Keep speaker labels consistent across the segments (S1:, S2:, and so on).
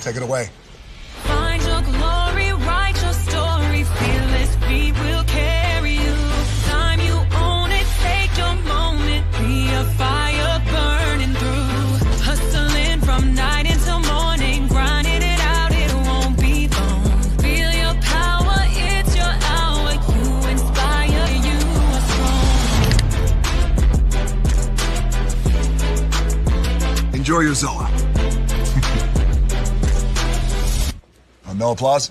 S1: Take it away.
S2: Find your glory, write your story, fearless feet will carry you. Time you own it, take your moment, be a fire burning through. Hustling from night until morning, grinding it out, it won't be long. Feel your power, it's your hour, you inspire, you are strong.
S1: Enjoy your Zoa. No applause?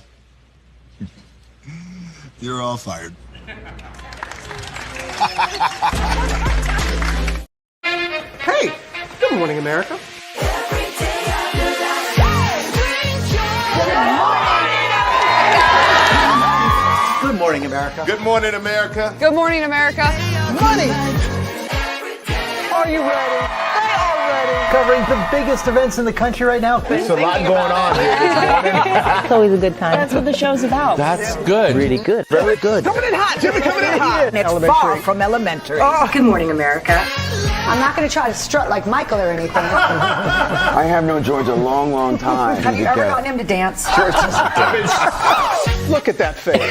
S1: You're all fired.
S3: Hey, good morning, America. Good morning, America.
S4: Good morning, America.
S5: Good morning, America.
S3: Money. Are you ready? They are ready. Covering the biggest events in the country right now.
S4: There's a lot going on here.
S6: It's always a good time. That's what the show's about.
S4: That's good.
S6: Really good.
S4: Very good.
S3: Coming in hot, Jimmy, coming in hot.
S6: It's far from elementary.
S7: Good morning, America. I'm not going to try to strut like Michael or anything.
S4: I have known George a long, long time.
S7: Have you ever gotten him to dance?
S3: Look at that face.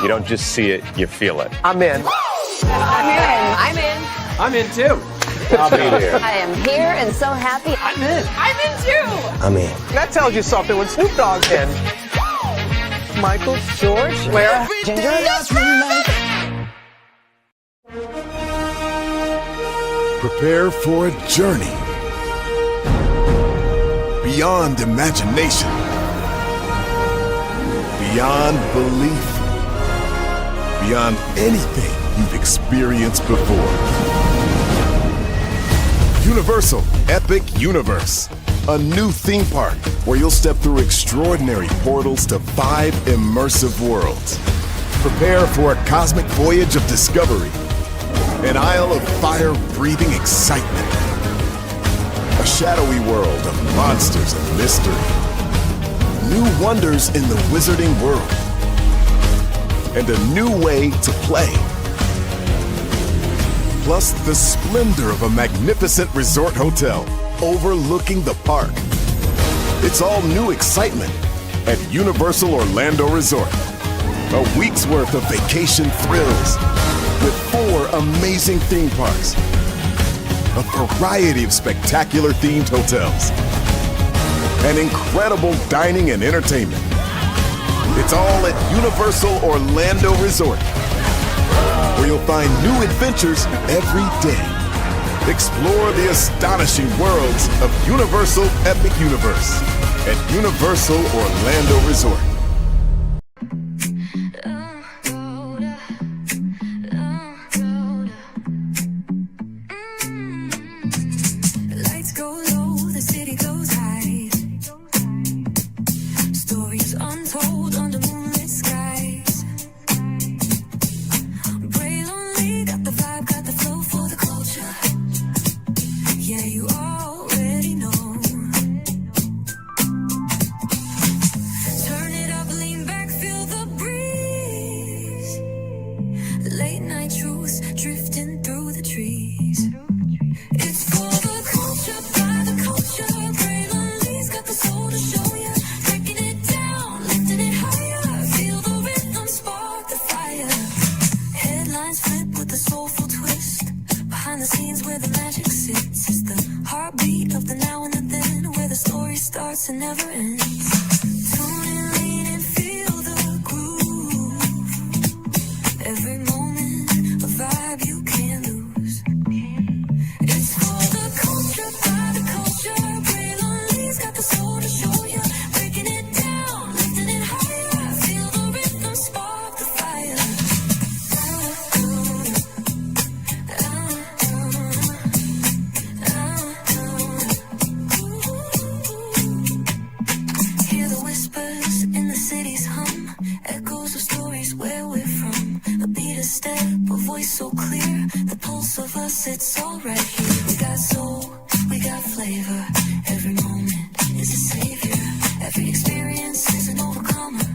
S8: You don't just see it, you feel it.
S3: I'm in.
S5: I'm in.
S3: I'm in too.
S4: I'll be there.
S6: I am here and so happy.
S3: I'm in.
S5: I'm in too.
S4: I'm in.
S3: That tells you something when Snoop Dogg's in. Michael, George, Lara, Ginger.
S1: Prepare for a journey beyond imagination, beyond belief, beyond anything you've experienced before. Universal Epic Universe, a new theme park where you'll step through extraordinary portals to 5 immersive worlds. Prepare for a cosmic voyage of discovery, an isle of fire-breathing excitement, a shadowy world of monsters and mystery, new wonders in the wizarding world, and a new way to play. Plus the splendor of a magnificent resort hotel overlooking the park. It's all new excitement at Universal Orlando Resort. A week's worth of vacation thrills with 4 amazing theme parks, a variety of spectacular themed hotels, and incredible dining and entertainment. It's all at Universal Orlando Resort, where you'll find new adventures every day. Explore the astonishing worlds of Universal Epic Universe at Universal Orlando Resort.
S2: Lights go low, the city goes high. Stories untold under moonlit skies. Pray lonely, got the vibe, got the flow for the culture. Yeah, you already know. Turn it up, lean back, feel the breeze. Late night truths drifting through the trees. It's for the culture, by the culture. Pray lonely's got the soul to show ya. Breaking it down, lifting it higher. Feel the rhythm, spark the fire. Headlines flip with a soulful twist. Behind the scenes where the magic sits. It's the heartbeat of the now and the then, where the story starts and never ends. Tune in, lean and feel the groove. Every moment, a vibe you can't lose. It's for the culture, by the culture. Pray lonely's got the soul to show ya. Breaking it down, lifting it higher. Feel the rhythm, spark the fire. Hear the whispers in the city's hum. Echoes of stories where we're from. A beat, a step, a voice so clear. The pulse of us, it's all right here. We got soul, we got flavor. Every moment is a savior. Every experience is an overcomer.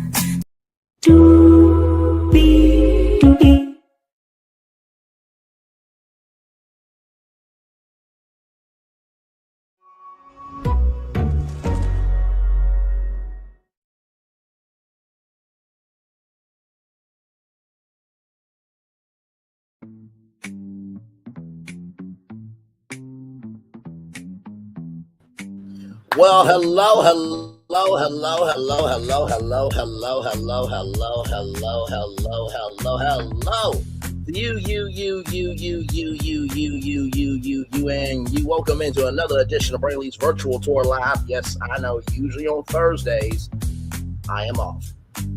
S9: Well, hello. You, and you. Welcome into another edition of Brainley's Virtual Tour Live. Yes, I know, usually on Thursdays, I am off.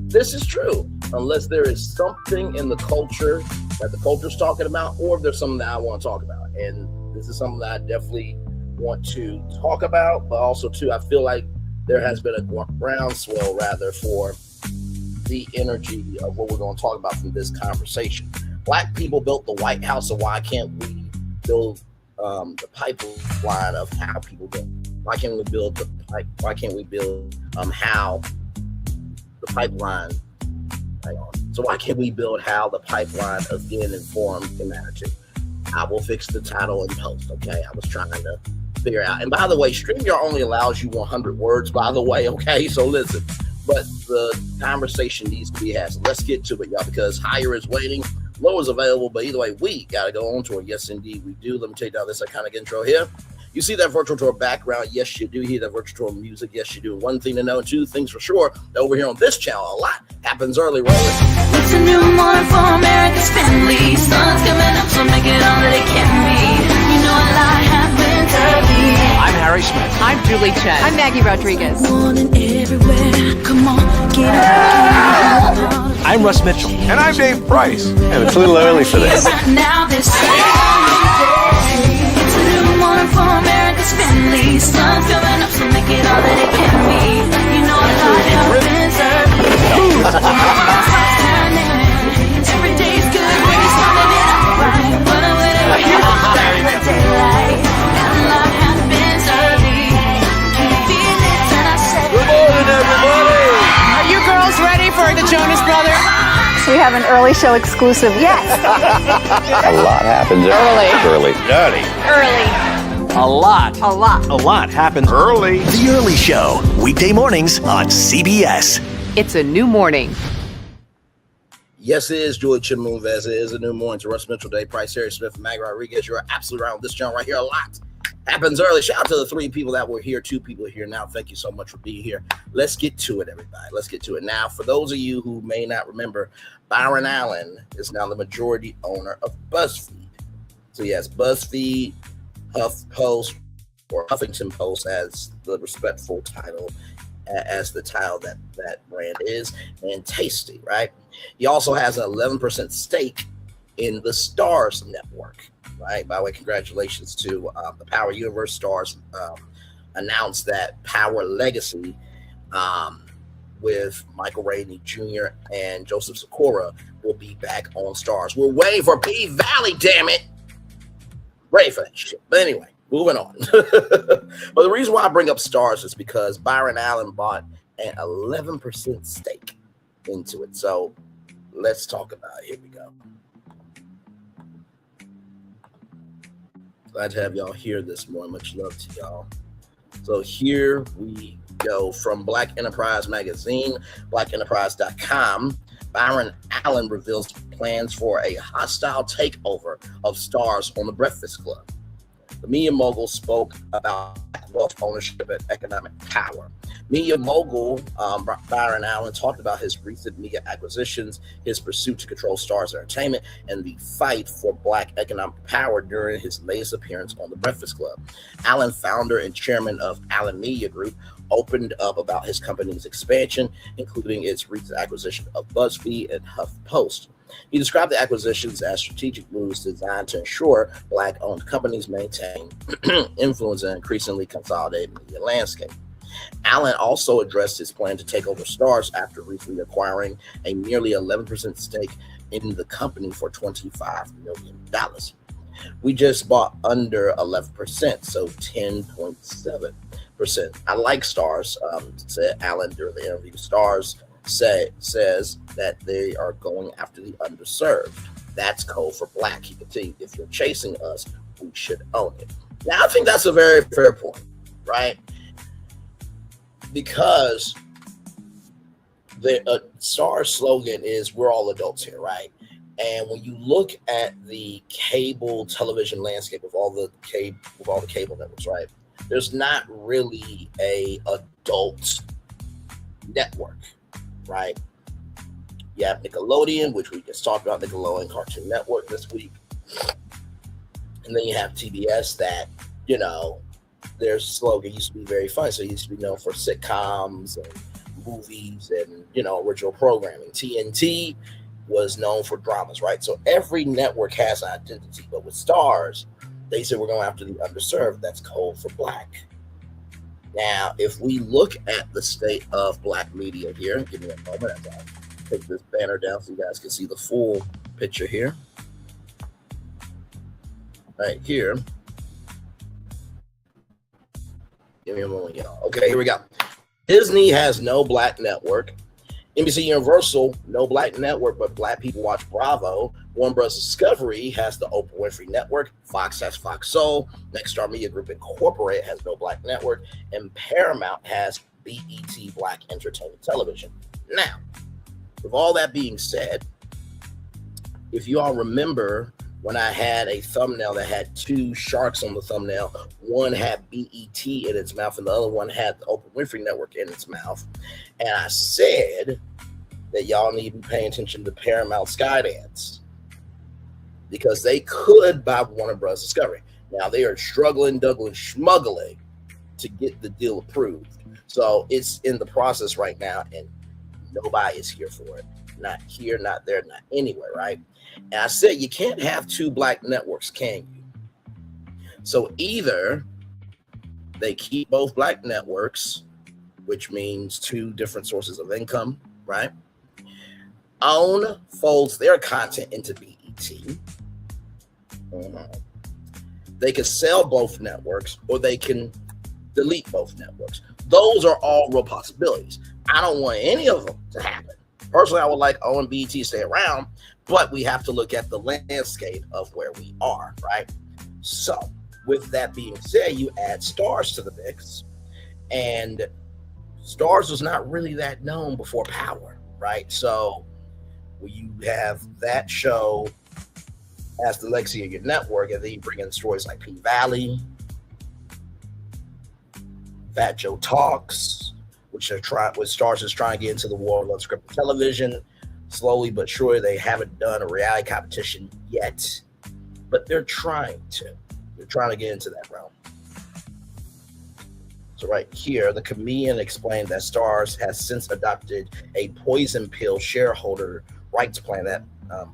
S9: This is true, unless there is something in the culture that the culture's talking about, or if there's something that I want to talk about. And this is something that I definitely want to talk about, but also, too, I feel like there has been a groundswell, rather, for the energy of what we're going to talk about from this conversation. Black people built the White House, so why can't we build the pipeline of how people build? Why can't we build the pipe? Why can't we build how the pipeline? Hang on. So why can't we build how the pipeline of getting informed can matter too? I will fix the title in post. Okay, I was trying to figure out. And by the way, StreamYard only allows you 100 words. By the way, okay. So listen, but the conversation needs to be had. So let's get to it, y'all, because higher is waiting. Low is available, but either way, we got to go on tour. Yes, indeed, we do. Let me take down this iconic intro here. You see that virtual tour background? Yes, you do. Hear that virtual tour music? Yes, you do. One thing to know, two things for sure, that over here on this channel, a lot happens early, Roland.
S2: It's a new morning for America's family. Sun's coming up, so make it all that it can be. You know a lot happens early.
S10: I'm Harry Smith.
S5: I'm Julie Chen. I'm Maggie Rodriguez.
S2: Morning everywhere. Come on, get up.
S10: I'm Russ Mitchell.
S8: And I'm Dave Price. And it's a little early for this.
S2: Now this it's a new morning for America's family. Sun's coming up, so make it all that it can be. You know a lot happens early. Every day's good when you're starting it out right. But whatever you do, daylight. And a lot happens early. Can you feel it? And I said,
S10: Good morning, everybody.
S5: Are you girls ready for the Jonas Brothers?
S7: We have an early show exclusive. Yes.
S8: A lot happens early.
S10: A lot happens
S8: Early.
S11: The Early Show, weekday mornings on CBS.
S5: It's a new morning.
S9: Yes, it is Julie Chen Moonves. It is a new morning to Russ Mitchell, Dave Price, Harry Smith, and Maggie Rodriguez. You're absolutely right on this channel right here. A lot happens early. Shout out to the 3 people that were here. 2 people are here now. Thank you so much for being here. Let's get to it, everybody. Let's get to it. Now, for those of you who may not remember, Byron Allen is now the majority owner of BuzzFeed. So yes, BuzzFeed, HuffPost, or Huffington Post as the respectful title, as the title that brand is, and Tasty, right? He also has an 11% stake in the Stars Network, right? By the way, congratulations to the Power Universe. Stars announced that Power Legacy with Michael Rainey Jr. and Joseph Sikora will be back on Stars. We're waiting for P-Valley, damn it. Ready for that shit. But anyway, moving on. But the reason why I bring up Stars is because Byron Allen bought an 11% stake into it. So let's talk about it. Here we go. Glad to have y'all here this morning. Much love to y'all. So here we go. From Black Enterprise Magazine, blackenterprise.com, Byron Allen reveals plans for a hostile takeover of Stars on the Breakfast Club. The media mogul spoke about wealth ownership and economic power. Media mogul Byron Allen talked about his recent media acquisitions, his pursuit to control Stars Entertainment, and the fight for Black economic power during his latest appearance on The Breakfast Club. Allen, founder and chairman of Allen Media Group, opened up about his company's expansion, including its recent acquisition of BuzzFeed and HuffPost. He described the acquisitions as strategic moves designed to ensure Black-owned companies maintain influence in an increasingly consolidated media landscape. Allen also addressed his plan to take over Stars after recently acquiring a nearly 11% stake in the company for $25 million. We just bought under 11%, so 10.7%. I like Stars, said Allen during the interview. Stars says that they are going after the underserved. That's code for Black. He continued, if you're chasing us, we should own it. Now, I think that's a very fair point, right? Because the Stars slogan is, we're all adults here, right? And when you look at the cable television landscape of all the cable networks, right? there's not really a adult network, right? You have Nickelodeon, which we just talked about, Nickelodeon Cartoon Network this week. And then you have TBS that, you know, their slogan used to be very fun. So it used to be known for sitcoms and movies and, you know, original programming. TNT was known for dramas, right? So every network has an identity. But with Stars, they said we're going after the underserved. That's code for Black. Now, if we look at the state of Black media here, give me a moment as I take this banner down so you guys can see the full picture here. Right here. Give me a moment, y'all. Okay, here we go. Disney has no Black network. NBC Universal, no Black network, but Black people watch Bravo. Warner Bros. Discovery has the Oprah Winfrey Network. Fox has Fox Soul. Next Star Media Group Incorporated has no Black network. And Paramount has BET Black Entertainment Television. Now, with all that being said, if you all remember when I had a thumbnail that had two sharks on the thumbnail, one had BET in its mouth and the other one had the Oprah Winfrey Network in its mouth. And I said that y'all need to be paying attention to Paramount Skydance because they could buy Warner Bros. Discovery. Now they are struggling, schmuggling to get the deal approved. So it's in the process right now and nobody is here for it. Not here, not there, not anywhere, right? And I said, you can't have two Black networks, can you? So either they keep both Black networks, which means two different sources of income, right? OWN folds their content into BET. They can sell both networks or they can delete both networks. Those are all real possibilities. I don't want any of them to happen. Personally, I would like OWN and BET to stay around, but we have to look at the landscape of where we are, right? So with that being said, you add Stars to the mix, and Stars was not really that known before Power, right? So when you have that show as the legacy of your network, and then you bring in stories like P-Valley, Fat Joe Talks, which Stars is trying to get into the world of scripted television. Slowly but surely, they haven't done a reality competition yet, but they're trying to. They're trying to get into that realm. So right here, the comedian explained that Stars has since adopted a poison pill shareholder rights plan that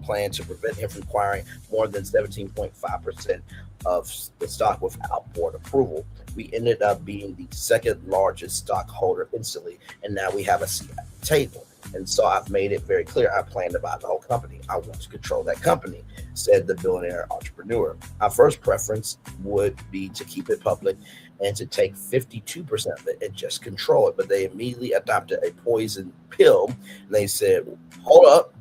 S9: plan to prevent him from acquiring more than 17.5% of the stock without board approval. We ended up being the second largest stockholder instantly, and now we have a seat at the table. And so I've made it very clear I plan to buy the whole company. I want to control that company, said the billionaire entrepreneur. Our first preference would be to keep it public and to take 52% of it and just control it. But they immediately adopted a poison pill. And they said, hold up.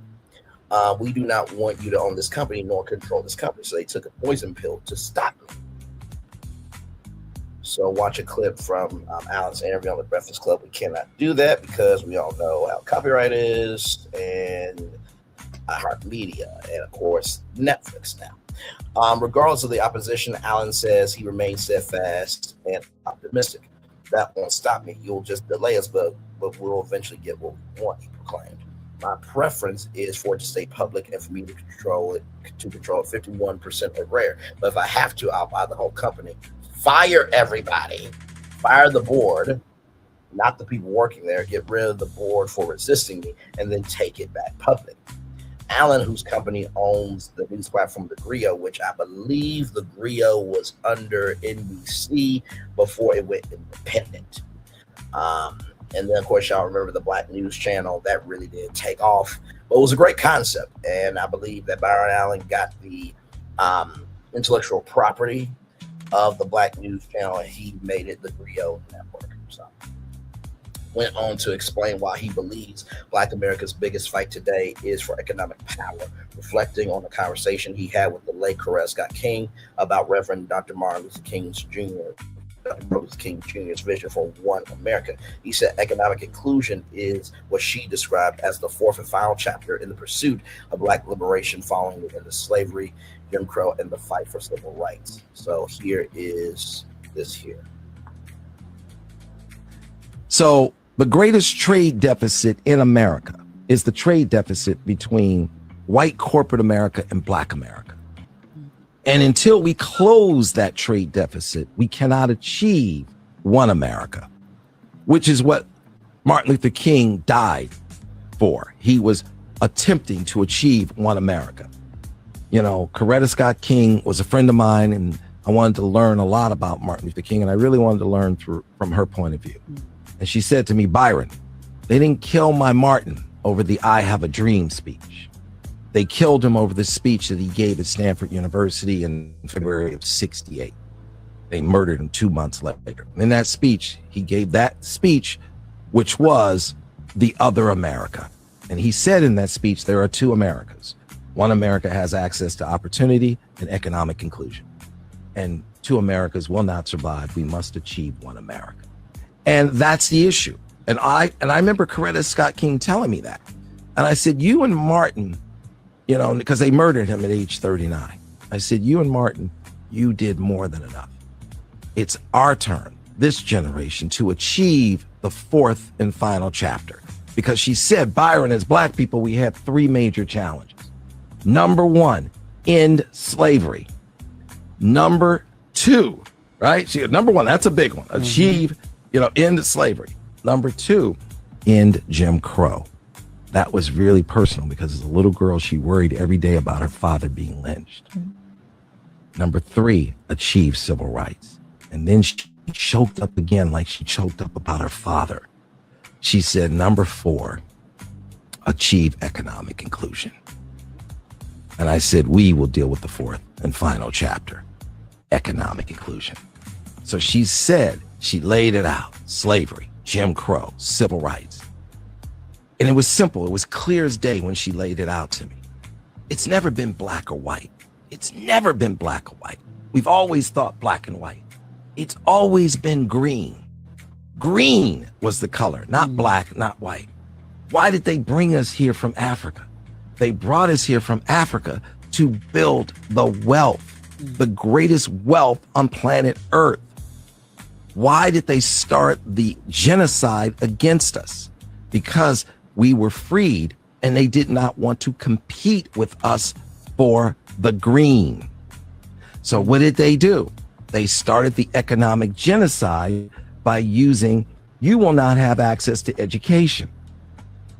S9: We do not want you to own this company nor control this company. So they took a poison pill to stop me. So watch a clip from Alan's interview on the Breakfast Club. We cannot do that because we all know how copyright is and iHeartMedia and, of course, Netflix now. Regardless of the opposition, Alan says he remains steadfast and optimistic. That won't stop me. You'll just delay us, but we'll eventually get what we want, he proclaimed. My preference is for it to stay public and for me to control it 51% or rare. But if I have to, I'll buy the whole company. Fire everybody. Fire the board, not the people working there. Get rid of the board for resisting me and then take it back public. Allen, whose company owns the news platform The Griot, which I believe The Griot was under NBC before it went independent. And then, of course, y'all remember the Black News Channel. That really did take off. But it was a great concept. And I believe that Byron Allen got the intellectual property of the Black News Channel, and he made it the Griot Network. So went on to explain why he believes Black America's biggest fight today is for economic power, reflecting on the conversation he had with the late Coretta Scott King about Reverend Dr. Martin Luther King Jr.'s vision for one America. He said economic inclusion is what she described as the fourth and final chapter in the pursuit of Black liberation following the end of slavery, Jim Crow, and the fight for civil rights. So here is this here.
S12: So the greatest trade deficit in America is the trade deficit between white corporate America and black America. And until we close that trade deficit, we cannot achieve one America, which is what Martin Luther King died for. He was attempting to achieve one America. You know, Coretta Scott King was a friend of mine, and I wanted to learn a lot about Martin Luther King, and I really wanted to learn from her point of view. And she said to me, Byron, they didn't kill my Martin over the I Have a Dream speech. They killed him over the speech that he gave at Stanford University in February of '68. They murdered him 2 months later. In that speech, he gave that speech, which was the other America. And he said in that speech, there are two Americas. One America has access to opportunity and economic inclusion. And two Americas will not survive. We must achieve one America. And that's the issue. And I remember Coretta Scott King telling me that. And I said, you and Martin, you know, because they murdered him at age 39. I said, you and Martin, you did more than enough. It's our turn, this generation, to achieve the fourth and final chapter. Because she said, Byron, as black people, we have three major challenges. Number one, end slavery. Number two, right? She, number one, that's a big one. Achieve, end slavery. Number two, end Jim Crow. That was really personal because as a little girl, she worried every day about her father being lynched. Number three, achieve civil rights. And then she choked up again like she choked up about her father. She said, number four, achieve economic inclusion. And I said, we will deal with the fourth and final chapter, economic inclusion. So she said, she laid it out, slavery, Jim Crow, civil rights. And it was simple. It was clear as day when she laid it out to me. It's never been black or white. It's never been black or white. We've always thought black and white. It's always been green. Green was the color, not black, not white. Why did they bring us here from Africa? They brought us here from Africa to build the wealth, the greatest wealth on planet Earth. Why did they start the genocide against us? Because we were freed and they did not want to compete with us for the green. So what did they do? They started the economic genocide by using, you will not have access to education.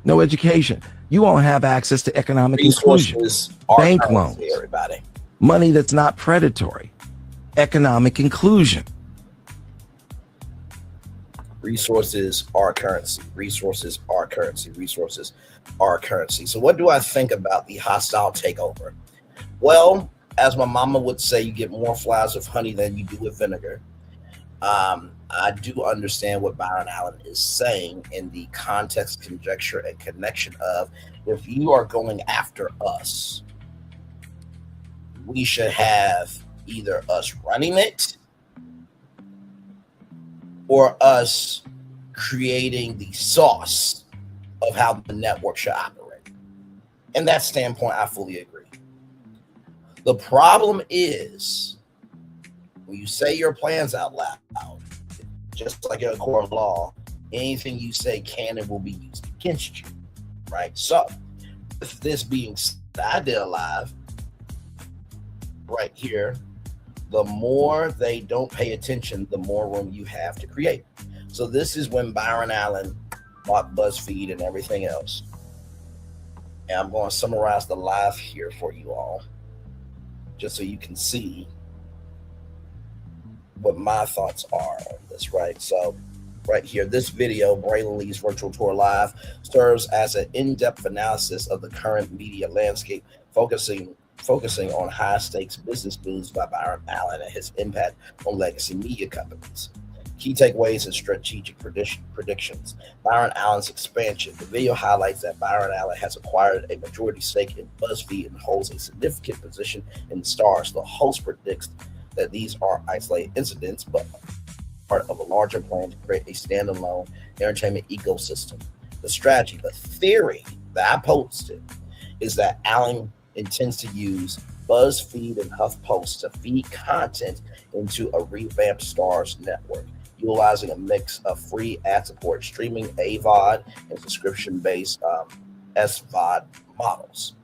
S12: No education. You won't have access to economic inclusion. Bank loans. Everybody. Money that's not predatory. Economic inclusion.
S9: Resources are currency. Resources are currency. Resources are currency. So what do I think about the hostile takeover? Well, as my mama would say, you get more flies with honey than you do with vinegar. I do understand what Byron Allen is saying in the context, conjecture, and connection of, if you are going after us, we should have either us running it or us creating the sauce of how the network should operate. In that standpoint, I fully agree. The problem is when you say your plans out loud, just like in a court of law, anything you say can and will be used against you, right? So, with this being said, I did a live right here. The more they don't pay attention, the more room you have to create. So this is when Byron Allen bought BuzzFeed and everything else. And I'm going to summarize the live here for you all, just so you can see what my thoughts are on this, right? So right here, this video, Braylon Lee's Virtual Tour Live, serves as an in-depth analysis of the current media landscape, focusing on high-stakes business moves by Byron Allen and his impact on legacy media companies. Key takeaways and strategic predictions. Byron Allen's expansion. The video highlights that Byron Allen has acquired a majority stake in BuzzFeed and holds a significant position in the stars. The host predicts that these are isolated incidents, but part of a larger plan to create a standalone entertainment ecosystem. The strategy, the theory that I posted, is that Allen intends to use BuzzFeed and HuffPost to feed content into a revamped Stars network, utilizing a mix of free ad support, streaming AVOD, and subscription-based SVOD models.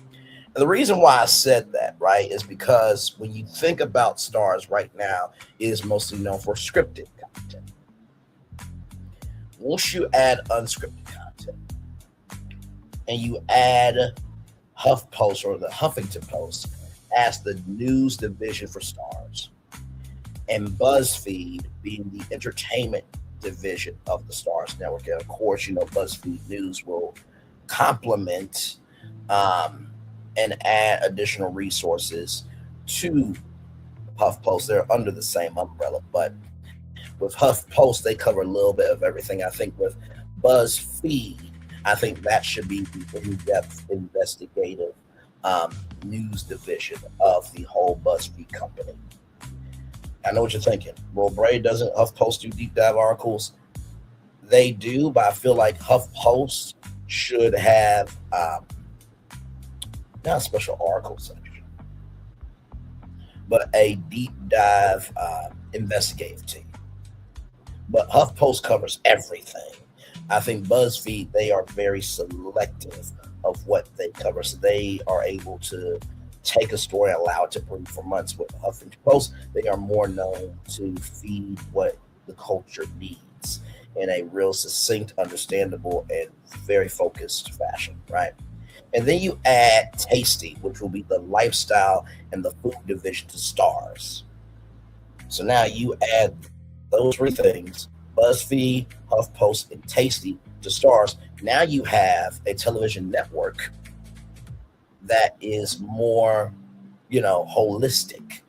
S9: And the reason why I said that, right, is because when you think about Starz right now, it is mostly known for scripted content. Once you add unscripted content and you add HuffPost or the Huffington Post as the news division for Starz, and BuzzFeed being the entertainment division of the Starz network. And of course, you know, BuzzFeed News will complement and add additional resources to HuffPost. They're under the same umbrella, but with HuffPost, they cover a little bit of everything. I think with BuzzFeed, I think that should be the in-depth investigative news division of the whole BuzzFeed company. I know what you're thinking. Well, Bray, doesn't HuffPost do deep dive articles? They do, but I feel like HuffPost should have not a special article section, but a deep dive investigative team. But HuffPost covers everything. I think BuzzFeed, they are very selective of what they cover, so they are able to take a story and allow it to breathe for months. With Huffington Post, they are more known to feed what the culture needs in a real succinct, understandable, and very focused fashion, right? And then you add Tasty, which will be the lifestyle and the food division to Starz. So now you add those three things, BuzzFeed, HuffPost, and Tasty to Starz. Now you have a television network that is more, you know, holistic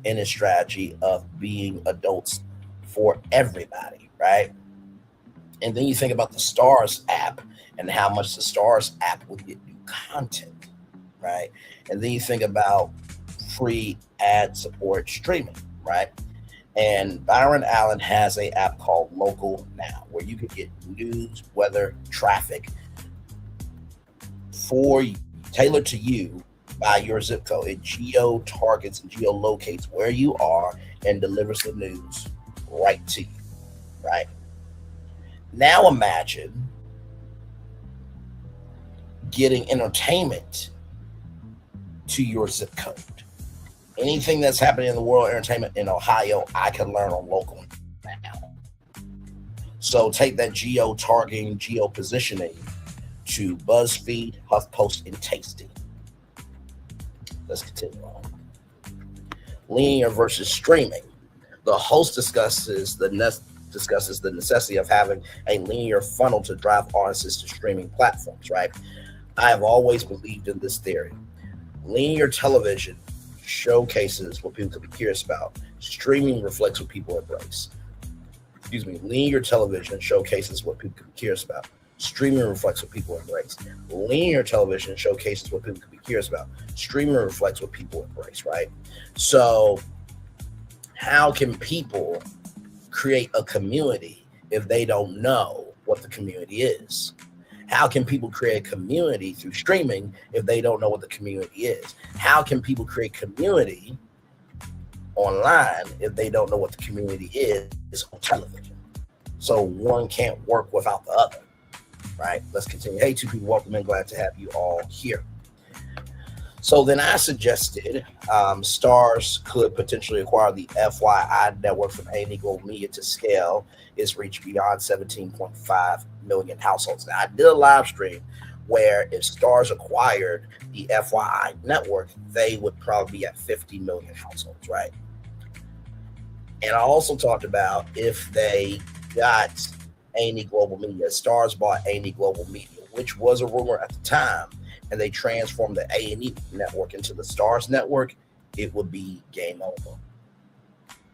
S9: in its strategy of being adults for everybody, right? And then you think about the Starz app and how much the Starz app will get new content, right? And then you think about free ad support streaming, right? And Byron Allen has an app called Local Now, where you can get news, weather, traffic for tailored to you by your zip code. It geo-targets and geolocates where you are and delivers the news right to you, right? Now imagine getting entertainment to your zip code. Anything that's happening in the world of entertainment in Ohio, I can learn on Local Now. So take that geo-targeting, geo-positioning to BuzzFeed, HuffPost, and Tasty. Let's continue on. Linear versus streaming. The host discusses the necessity of having a linear funnel to drive audiences to streaming platforms, right? I have always believed in this theory. Linear television showcases what people could be curious about. Streaming reflects what people embrace. Linear television showcases what people could be curious about. Streaming reflects what people embrace. Linear television showcases what people could be curious about. Streaming reflects what people embrace, right? So how can people create a community if they don't know what the community is? How can people create a community through streaming if they don't know what the community is? How can people create community online if they don't know what the community is on television? So one can't work without the other, right? Let's continue. Hey, two people, welcome in. Glad to have you all here. So then I suggested Starz could potentially acquire the FYI network from A&E Global Media to scale its reach beyond 17.5 million households. Now, I did a live stream where if Starz acquired the FYI network, they would probably be at 50 million households, right? And I also talked about if they got A&E Global Media, Starz bought A&E Global Media, which was a rumor at the time, and they transformed the A&E network into the Starz network, it would be game over.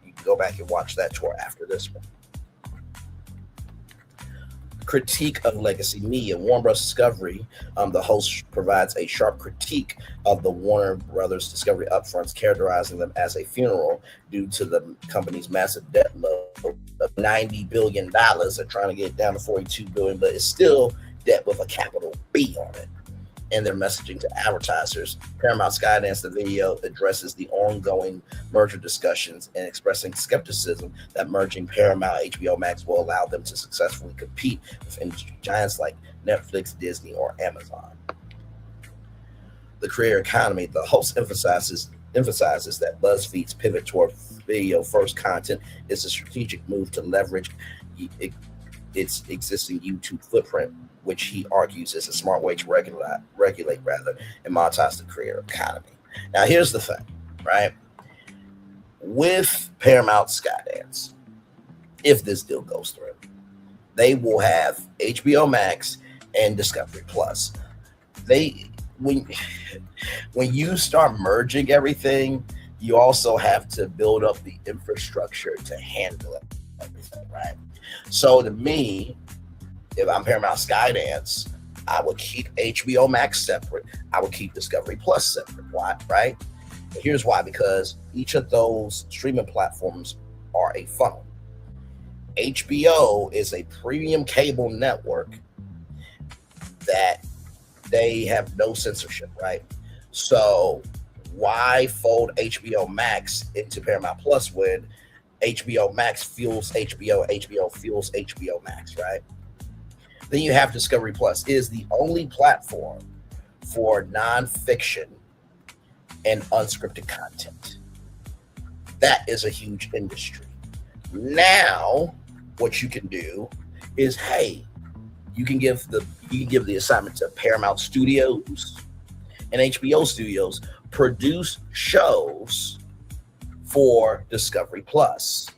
S9: You can go back and watch that tour after this one. Critique of legacy media. Warner Bros. Discovery, the host provides a sharp critique of the Warner Brothers Discovery upfronts, characterizing them as a funeral due to the company's massive debt load of $90 billion. They're trying to get it down to $42 billion, but it's still debt with a capital B on it. and their messaging to advertisers. Paramount Skydance, the video, addresses the ongoing merger discussions and expressing skepticism that merging Paramount HBO Max will allow them to successfully compete with industry giants like Netflix, Disney, or Amazon. The creator economy, the host emphasizes that BuzzFeed's pivot toward video-first content is a strategic move to leverage its existing YouTube footprint, which he argues is a smart way to regulate and monetize the creator economy. Now, here's the thing, right? With Paramount Skydance, if this deal goes through, they will have HBO Max and Discovery Plus. When you start merging everything, you also have to build up the infrastructure to handle everything, right? So to me, if I'm Paramount Skydance, I would keep HBO Max separate. I would keep Discovery Plus separate. Why? Right? And here's why. Because each of those streaming platforms are a funnel. HBO is a premium cable network that they have no censorship, right? So why fold HBO Max into Paramount Plus when HBO Max fuels HBO fuels HBO Max, right? Then you have Discovery Plus. It is the only platform for nonfiction and unscripted content. That is a huge industry. Now, what you can do is, hey, you can give the assignment to Paramount Studios and HBO Studios, produce shows for Discovery Plus.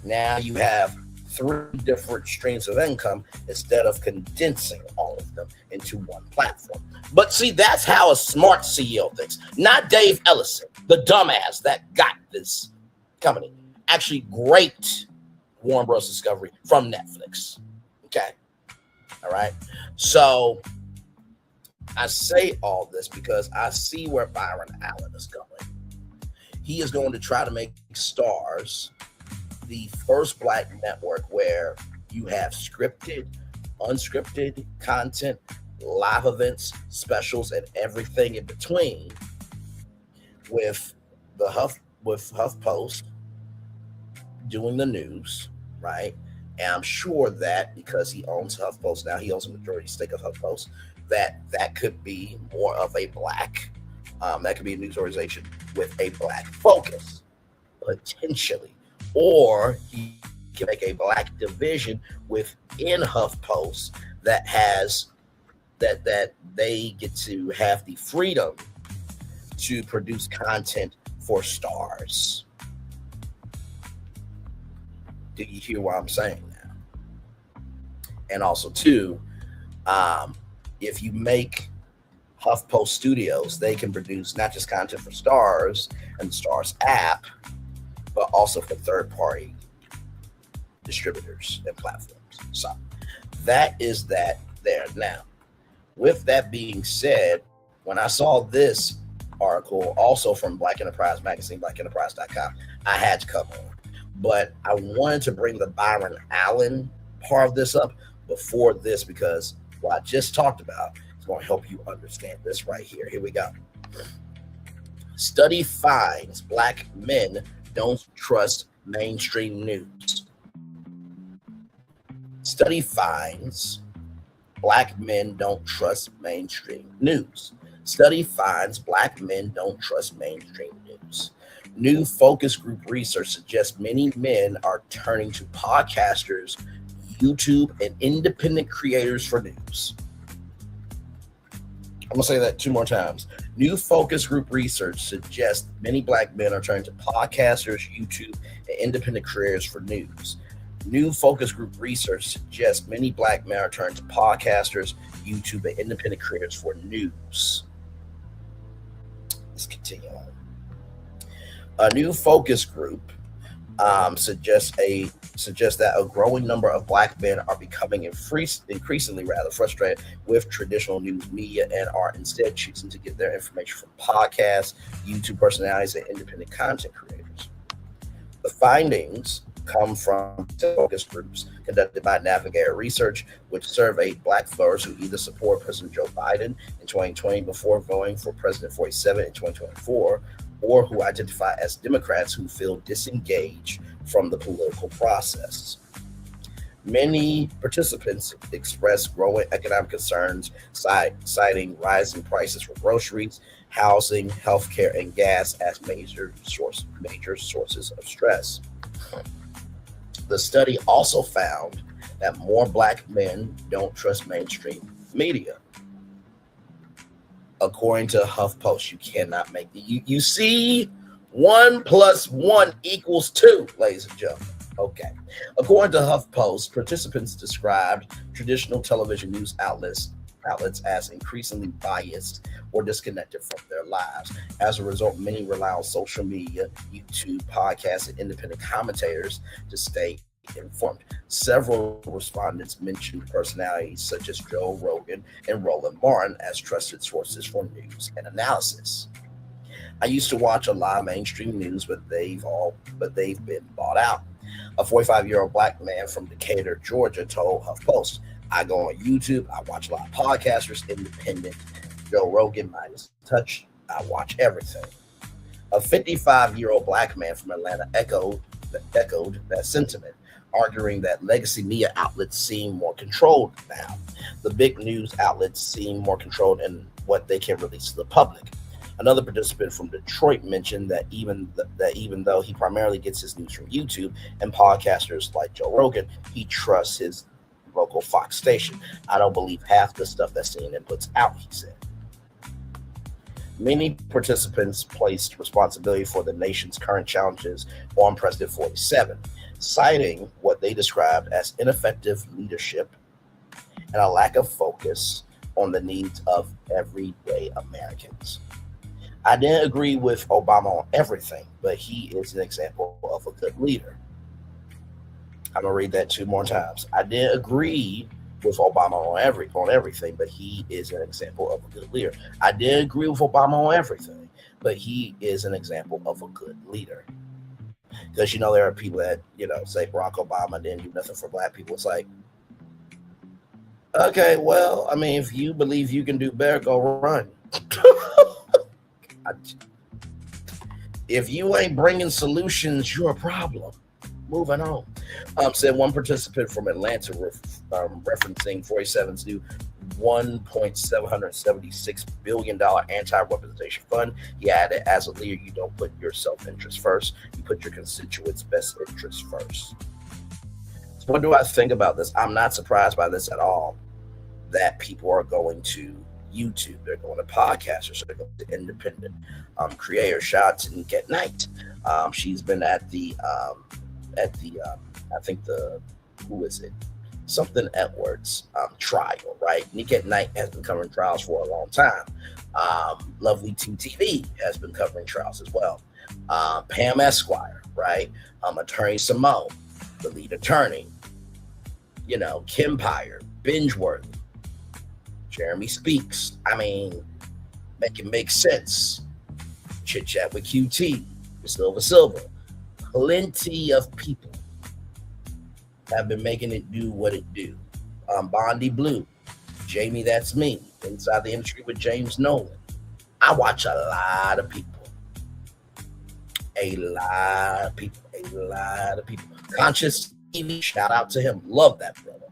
S9: Now you have 3 different streams of income instead of condensing all of them into one platform. But see, that's how a smart CEO thinks, not Dave Ellison, the dumbass that got this company. Actually, great Warner Bros. Discovery from Netflix. Okay. All right. So I say all this because I see where Byron Allen is going. He is going to try to make Starz the first Black network where you have scripted, unscripted content, live events, specials, and everything in between, with HuffPost doing the news, right? And I'm sure that because he owns HuffPost now, he owns a majority stake of HuffPost, that could be more of a Black, that could be a news organization with a Black focus, potentially. Or he can make a Black division within HuffPost that has that they get to have the freedom to produce content for Starz. Do you hear what I'm saying now? And also, too, if you make HuffPost Studios, they can produce not just content for Starz and the Starz app, but also for third-party distributors and platforms. So that is that there. Now, with that being said, when I saw this article, also from Black Enterprise Magazine, blackenterprise.com, I had to come on. But I wanted to bring the Byron Allen part of this up before this, because what I just talked about is going to help you understand this right here. Here we go. Study finds Black men don't trust mainstream news. Study finds Black men don't trust mainstream news. Study finds Black men don't trust mainstream news. New focus group research suggests many men are turning to podcasters, YouTube, and independent creators for news. I'm going to say that 2 more times. New focus group research suggests many Black men are turning to podcasters, YouTube, and independent creators for news. New focus group research suggests many Black men are turning to podcasters, YouTube, and independent creators for news. Let's continue on. A new focus group suggests that a growing number of Black men are becoming increasingly frustrated with traditional news media and are instead choosing to get their information from podcasts, YouTube personalities, and independent content creators. The findings come from focus groups conducted by Navigator Research, which surveyed Black voters who either support President Joe Biden in 2020 before voting for President 47 in 2024, or who identify as Democrats who feel disengaged from the political process. Many participants expressed growing economic concerns, citing rising prices for groceries, housing, healthcare, and gas as major sources of stress. The study also found that more Black men don't trust mainstream media. According to HuffPost, you cannot make you see 1 + 1 = 2, ladies and gentlemen. Okay. According to HuffPost, participants described traditional television news outlets as increasingly biased or disconnected from their lives. As a result, many rely on social media, YouTube, podcasts, and independent commentators to stay informed. Several respondents mentioned personalities such as Joe Rogan and Roland Martin as trusted sources for news and analysis. I used to watch a lot of mainstream news, but they've been bought out. A 45-year-old Black man from Decatur, Georgia, told HuffPost, "I go on YouTube, I watch a lot of podcasters, independent, Joe Rogan, Midas Touch, I watch everything." A 55-year-old Black man from Atlanta echoed that sentiment, arguing that legacy media outlets seem more controlled now. The big news outlets seem more controlled in what they can release to the public. Another participant from Detroit mentioned that even though he primarily gets his news from YouTube and podcasters like Joe Rogan, he trusts his local Fox station. "I don't believe half the stuff that CNN puts out," he said. Many participants placed responsibility for the nation's current challenges on President 47, citing what they described as ineffective leadership and a lack of focus on the needs of everyday Americans. "I didn't agree with Obama on everything, but he is an example of a good leader." I'm gonna read that 2 more times. "I didn't agree with Obama on everything, but he is an example of a good leader. I didn't agree with Obama on everything, but he is an example of a good leader." Because there are people that say Barack Obama didn't do nothing for Black people. It's like, okay, well, I mean, if you believe you can do better, go run. If you ain't bringing solutions, you're a problem. Moving on. Said one participant from Atlanta, referencing 47's new $1.776 billion anti-weaponization fund. He added, "As a leader, you don't put your self-interest first. You put your constituents' best interests first." So what do I think about this? I'm not surprised by this at all, that people are going to YouTube, they're going to podcasters, they're going to independent creators. Shout out to Nick at Night. She's been at the I think who is it? Something Edwards trial, right? Nick at Night has been covering trials for a long time. Lovely TV has been covering trials as well. Pam Esquire, right? Attorney Simone, the lead attorney. Kempire, Bingeworthy, Jeremy Speaks. I mean, make it make sense. Chit Chat with QT, Silva. Plenty of people have been making it do what it do. Bondi Blue, Jamie That's Me, Inside the Industry with James Nolan. I watch a lot of people. A lot of people. Conscious TV, shout out to him. Love that brother.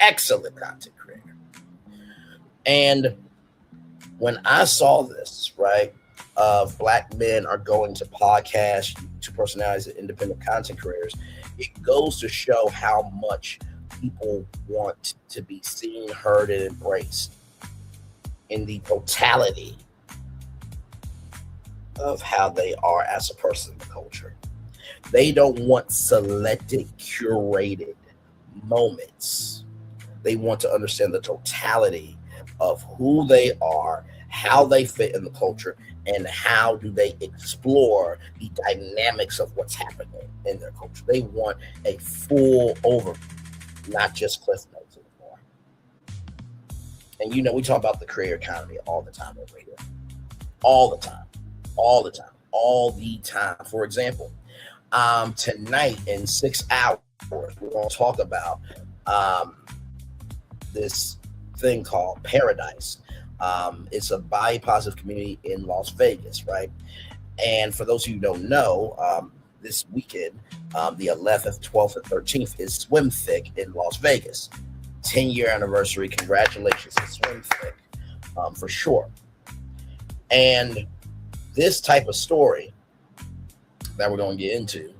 S9: Excellent content creator. And when I saw this, right, of Black men are going to podcasts, to personalities and independent content creators, it goes to show how much people want to be seen, heard, and embraced in the totality of how they are as a person in the culture. They don't want selected, curated moments. They want to understand the totality of who they are, how they fit in the culture, and how do they explore the dynamics of what's happening in their culture. They want a full overview, not just cliff notes anymore. And we talk about the creator economy all the time on radio. All the time. For example, Tonight in 6 hours, we're going to talk about this thing called Paradise. It's a body positive community in Las Vegas, right? And for those of you who don't know, this weekend, the 11th, 12th, and 13th is Swim Thick in Las Vegas. 10-year anniversary. Congratulations to Swim Thick, for sure. And this type of story that we're going to get into,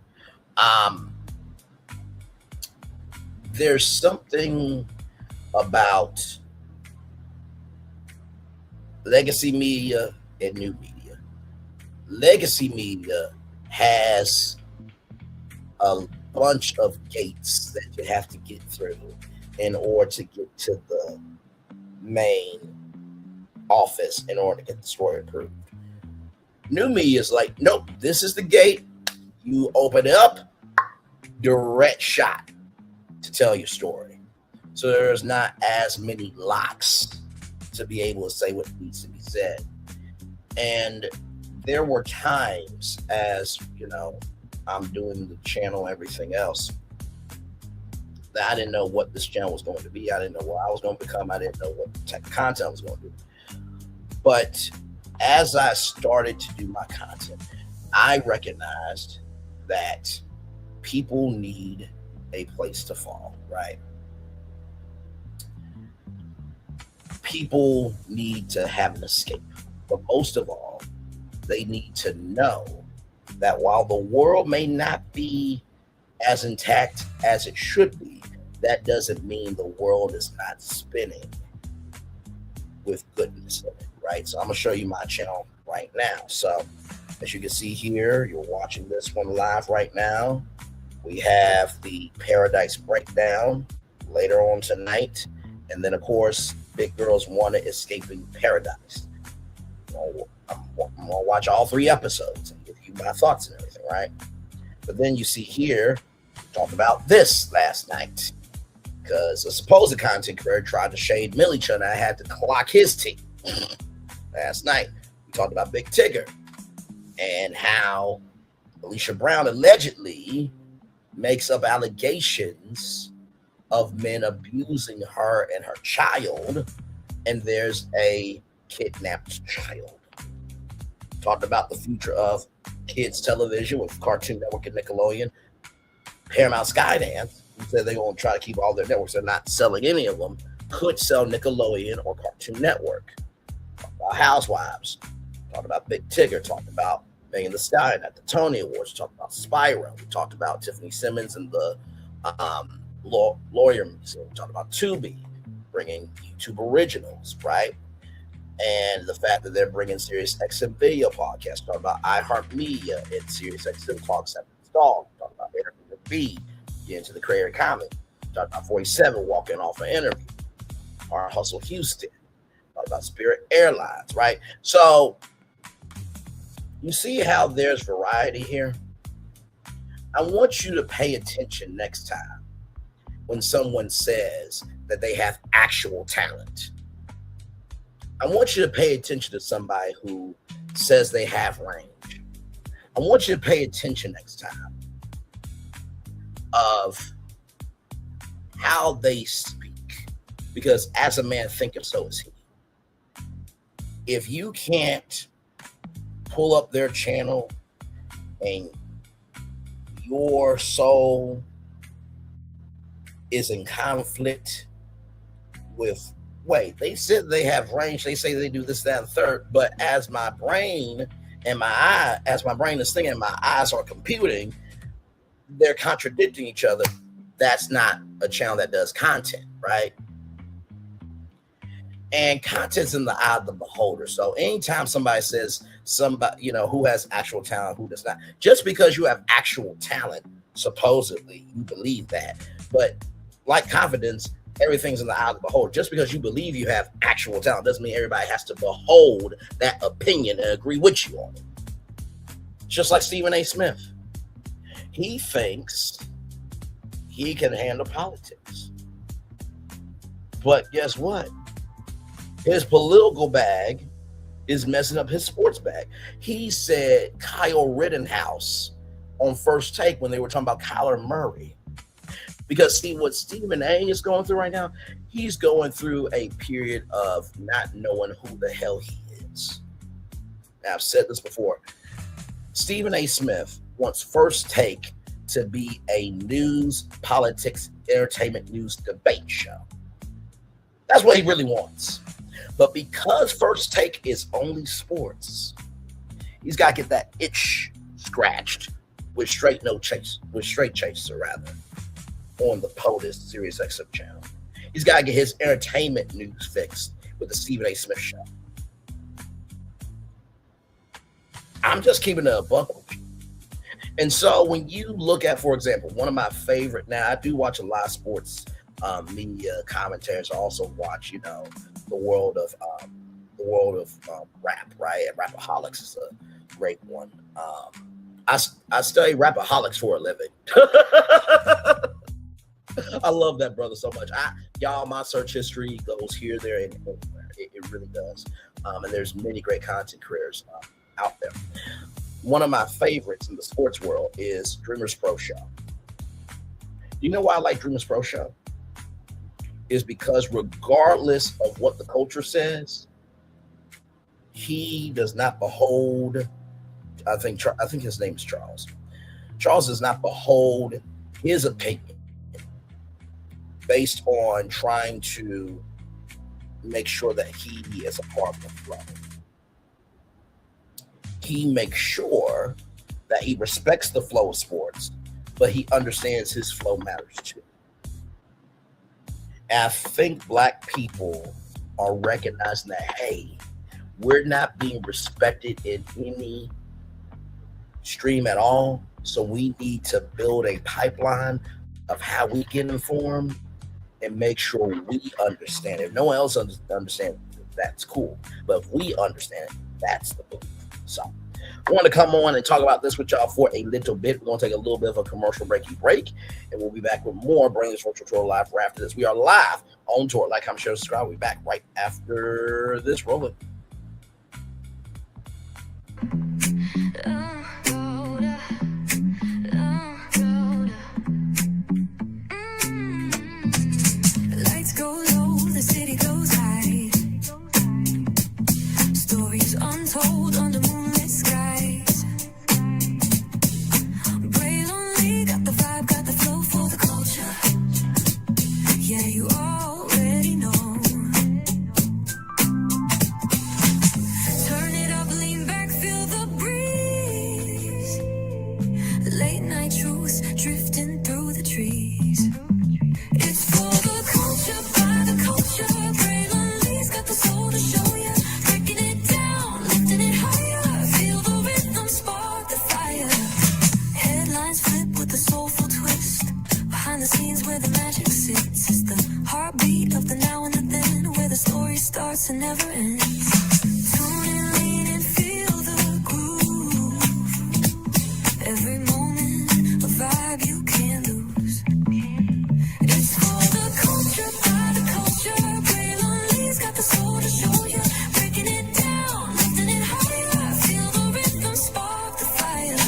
S9: there's something about legacy media and new media. Legacy media has a bunch of gates that you have to get through in order to get to the main office in order to get the story approved. New media is like, nope, this is the gate. You open it up, direct shot to tell your story. So there's not as many locks to be able to say what needs to be said. And there were times, as you know, I'm doing the channel, everything else, that I didn't know what this channel was going to be. I didn't know what I was going to become. I didn't know what type of content I was going to do. But as I started to do my content, I recognized that people need a place to fall, right? People need to have an escape. But most of all, they need to know that while the world may not be as intact as it should be, that doesn't mean the world is not spinning with goodness in it, right? So I'm gonna show you my channel right now. So as you can see here, you're watching this one live right now. We have the Paradise Breakdown later on tonight. And then of course, Big Girls Wanna Escaping Paradise. I'm gonna watch all 3 episodes and give you my thoughts and everything, right? But then you see here, talked about this last night because a supposed content creator tried to shade Millichun. I had to clock his team last night. We talked about Big Tigger and how Alicia Brown allegedly makes up allegations of men abusing her and her child, and there's a kidnapped child. Talked about the future of kids television with Cartoon Network and Nickelodeon. Paramount Skydance, who said they're going to try to keep all their networks. They're not selling any of them. Could sell Nickelodeon or Cartoon Network. Talked about Housewives. Talked about Big Tigger. Talked about Megan Thee Stallion at the Tony Awards. Talked about Spyro. We talked about Tiffany Simmons and the Lawyer Museum. We talked about Tubi bringing YouTube originals, right? And the fact that they're bringing Sirius XM video podcasts. Talking about iHeartMedia and Sirius XM Talks have installed. Talking about Eric B. Get into the creator comment. Talking about 47 walking off an interview. Our Hustle Houston. Talking about Spirit Airlines, right? So you see how there's variety here? I want you to pay attention next time when someone says that they have actual talent. I want you to pay attention to somebody who says they have range. I want you to pay attention next time of how they speak, because as a man thinketh, so is he. If you can't pull up their channel and your soul is in conflict with, wait, they said they have range, they say they do this, that, and third, but as my brain and my eye, as my brain is thinking, my eyes are computing, they're contradicting each other. That's not a channel that does content, right? And content's in the eye of the beholder. So anytime somebody says somebody, you know, who has actual talent, who does not, just because you have actual talent, supposedly you believe that, but like confidence, everything's in the eye of the beholder. Just because you believe you have actual talent doesn't mean everybody has to behold that opinion and agree with you on it. Just like Stephen A. Smith. He thinks he can handle politics. But guess what? His political bag is messing up his sports bag. He said Kyle Rittenhouse on First Take when they were talking about Kyler Murray. Because see, what Stephen A is going through right now, he's going through a period of not knowing who the hell he is. Now, I've said this before. Stephen A. Smith wants First Take to be a news, politics, entertainment news debate show. That's what he really wants. But because First Take is only sports, he's got to get that itch scratched with Straight Chaser rather, on the POTUS Sirius XM channel. He's got to get his entertainment news fixed with the Stephen A. Smith show. I'm just keeping it a buck with you. And so when you look at, for example, one of my favorite, now I do watch a lot of sports media commentaries. I also watch, the world of rap, right? And Rapaholics is a great one. I study Rapaholics for a living. I love that brother so much. My search history goes here, there, and everywhere. It really does. And there's many great content creators out there. One of my favorites in the sports world is Dreamers Pro Show. You know why I like Dreamers Pro Show? Is because regardless of what the culture says, he does not behold. I think his name is Charles. Charles does not behold his opinion based on trying to make sure that he is a part of the flow. He makes sure that he respects the flow of sports, but he understands his flow matters too. And I think Black people are recognizing that, hey, we're not being respected in any stream at all. So we need to build a pipeline of how we get informed and make sure we understand it. If no one else understands, that's cool. But if we understand it, that's the belief. So I want to come on and talk about this with y'all for a little bit. We're going to take a little bit of a commercial break, and we'll be back with more Bring This Virtual Tour live for after this. We are live on tour. Like, comment, share, subscribe. We'll be back right after this. Rolling.
S2: Lights go low, the city goes high. Stories untold under moonlit skies. Brave only got the vibe, got the flow for the culture. Yeah, you already know. Turn it up, lean back, feel the breeze. Late night truths drifting through the trees. It's for the culture, by the culture. Braylon got the soul to show ya. Breaking it down, lifting it higher. Feel the rhythm, spark the fire. Headlines flip with a soulful twist. Behind the scenes where the magic sits. It's the heartbeat of the now and the then, where the story starts and never ends. Tune in, lean and feel the groove. Every moment, a vibe you can't lose. It's for the culture, by the culture. Braylon got the soul to show ya. Breaking it down, lifting it higher. Feel the rhythm, spark the fire.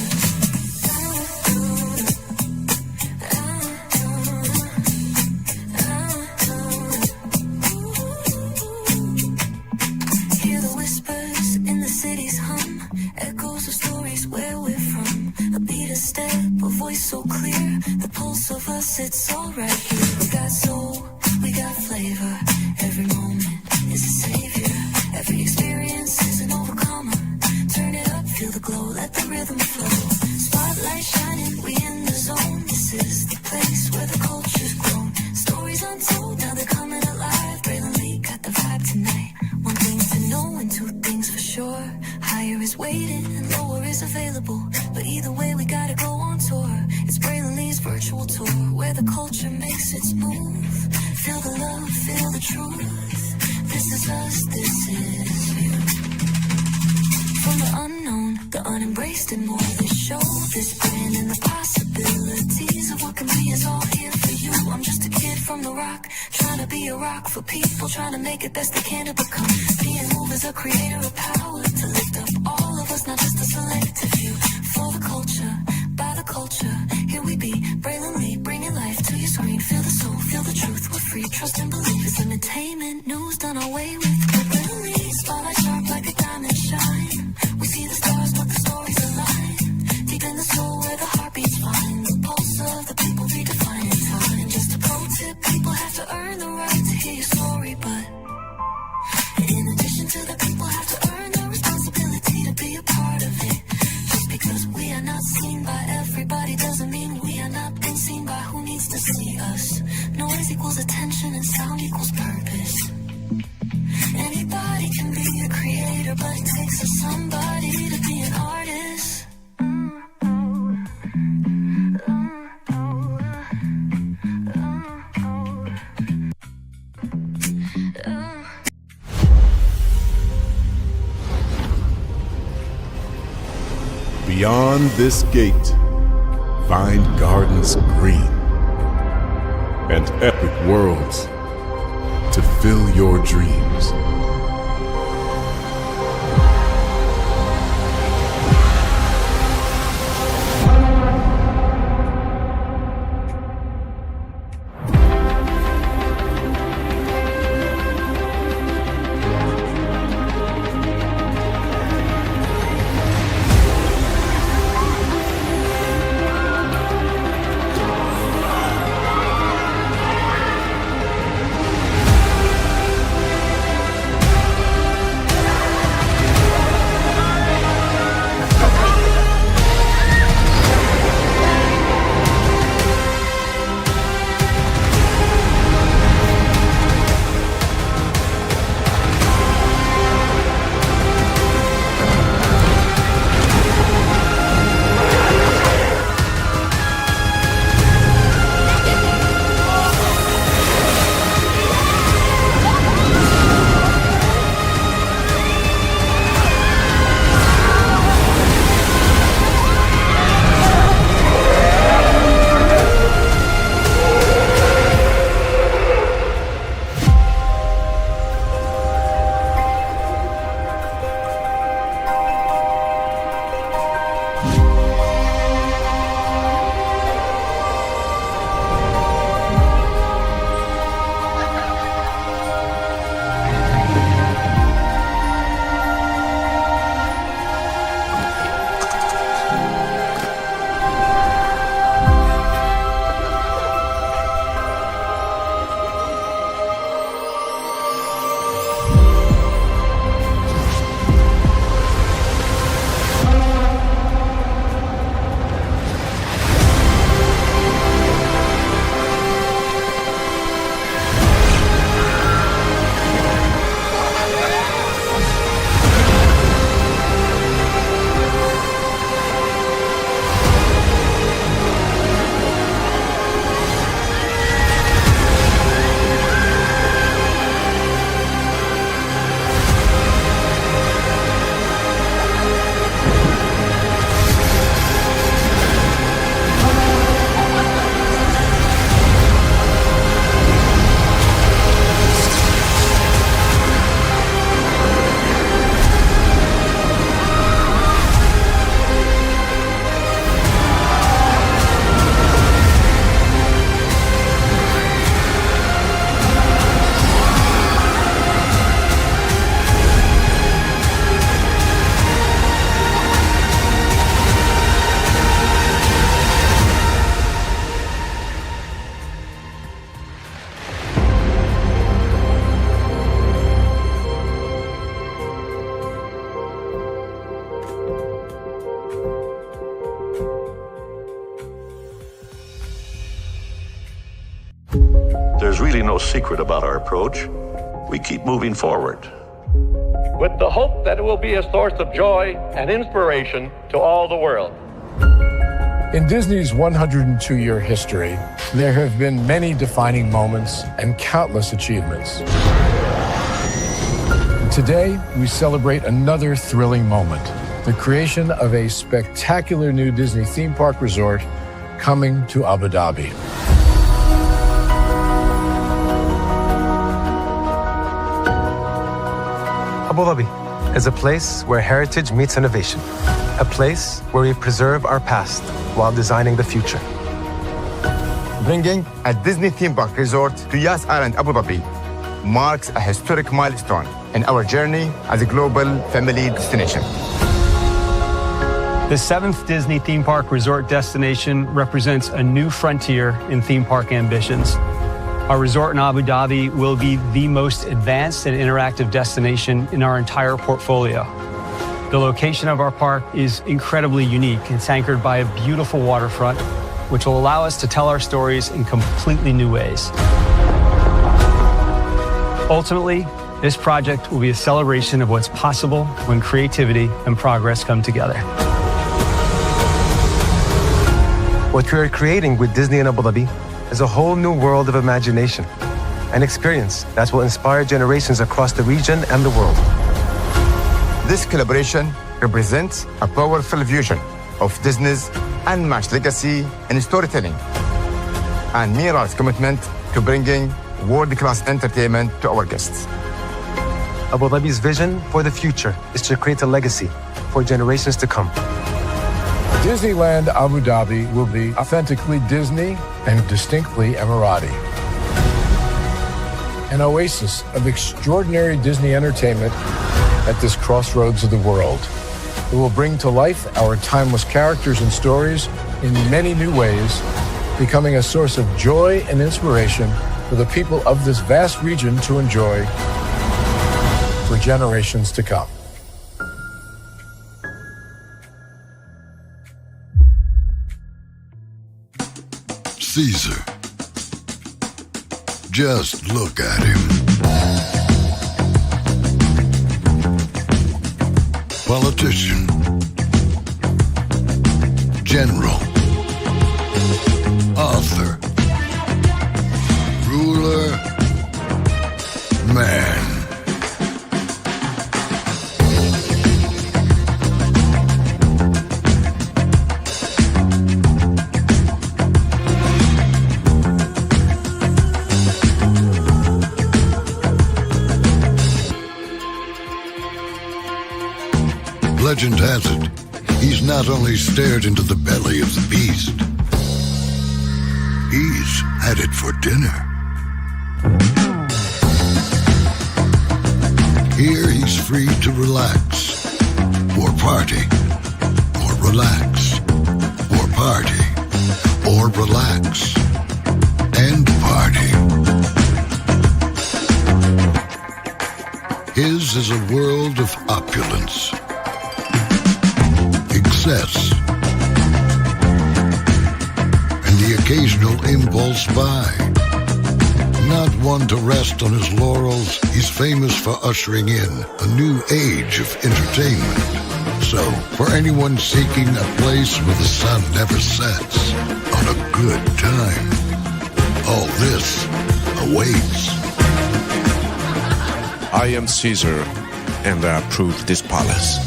S2: Hear the whispers in the city's hum. Echoes of stories where we're from. A beat, a step, a voice so clear. The pulse of us, it's all right here. We got soul, we got flavor. Every moment is a savior. Every experience is an overcomer. Turn it up, feel the glow, let the rhythm flow. Spotlight shining, we in the zone. This is the place where the culture's grown. Stories untold, now they're coming alive. Braylon Lee got the vibe tonight. One thing to know and two things for sure. Higher is waiting and lower is available. But either way, we gotta go on tour. It's Braylon Lee's virtual tour, where the culture makes its move. Feel the love, feel the truth. This is us, this is you. From the unknown, the unembraced and more. This show, this brand and the possibilities of what can be is all here for you. I'm just a kid from the rock, trying to be a rock for people, trying to make it best they can to become. Being moved as a creator of power, to lift up all of us, not just a selective few. For the culture, by the culture. free trust and belief is entertainment. News done away with. Quickly, spotlight sharp like a diamond shine. We see the stars, but the story's alive. Deep in the soul where the heartbeats find. The pulse of the people redefining time. Just a pro tip, people have to earn the right to hear your story, but in addition to the people have to earn the responsibility to be a part of it. Just because we are not seen by everybody doesn't mean we are not being seen by who needs to see us. Noise equals attention and sound equals purpose. Anybody can be a creator, but it takes a somebody to be an artist.
S1: Beyond this gate, find gardens green and epic worlds to fill your dreams.
S13: There's really no secret about our approach. We keep moving forward.
S14: With the hope that it will be a source of joy and inspiration to all the world.
S15: In Disney's 102-year history, there have been many defining moments and countless achievements. Today, we celebrate another thrilling moment, the creation of a spectacular new Disney theme park resort coming to Abu Dhabi.
S16: Abu Dhabi is a place where heritage meets innovation, a place where we preserve our past while designing the future.
S17: Bringing a Disney theme park resort to Yas Island, Abu Dhabi marks a historic milestone in our journey as a global family destination.
S18: The 7th Disney theme park resort destination represents a new frontier in theme park ambitions. Our resort in Abu Dhabi will be the most advanced and interactive destination in our entire portfolio. The location of our park is incredibly unique. It's anchored by a beautiful waterfront, which will allow us to tell our stories in completely new ways. Ultimately, this project will be a celebration of what's possible when creativity and progress come together.
S16: What we are creating with Disney in Abu Dhabi is a whole new world of imagination and experience that will inspire generations across the region and the world.
S17: This collaboration represents a powerful fusion of Disney's unmatched legacy in storytelling and Mira's commitment to bringing world-class entertainment to our guests.
S16: Abu Dhabi's vision for the future is to create a legacy for generations to come.
S15: Disneyland Abu Dhabi will be authentically Disney and distinctly Emirati. An oasis of extraordinary Disney entertainment at this crossroads of the world. It will bring to life our timeless characters and stories in many new ways, becoming a source of joy and inspiration for the people of this vast region to enjoy for generations to come.
S19: Caesar. Just look at him. Politician. General. Author. Ruler. Man. Legend has it, he's not only stared into the belly of the beast, he's had it for dinner. Here he's free to relax, or party, or relax, or party, or relax, and party. His is a world of opulence, excess, and the occasional impulse buy. Not one to rest on his laurels, he's famous for ushering in a new age of entertainment. So, for anyone seeking a place where the sun never sets on a good time, all this awaits.
S20: I am Caesar, and I approve this palace.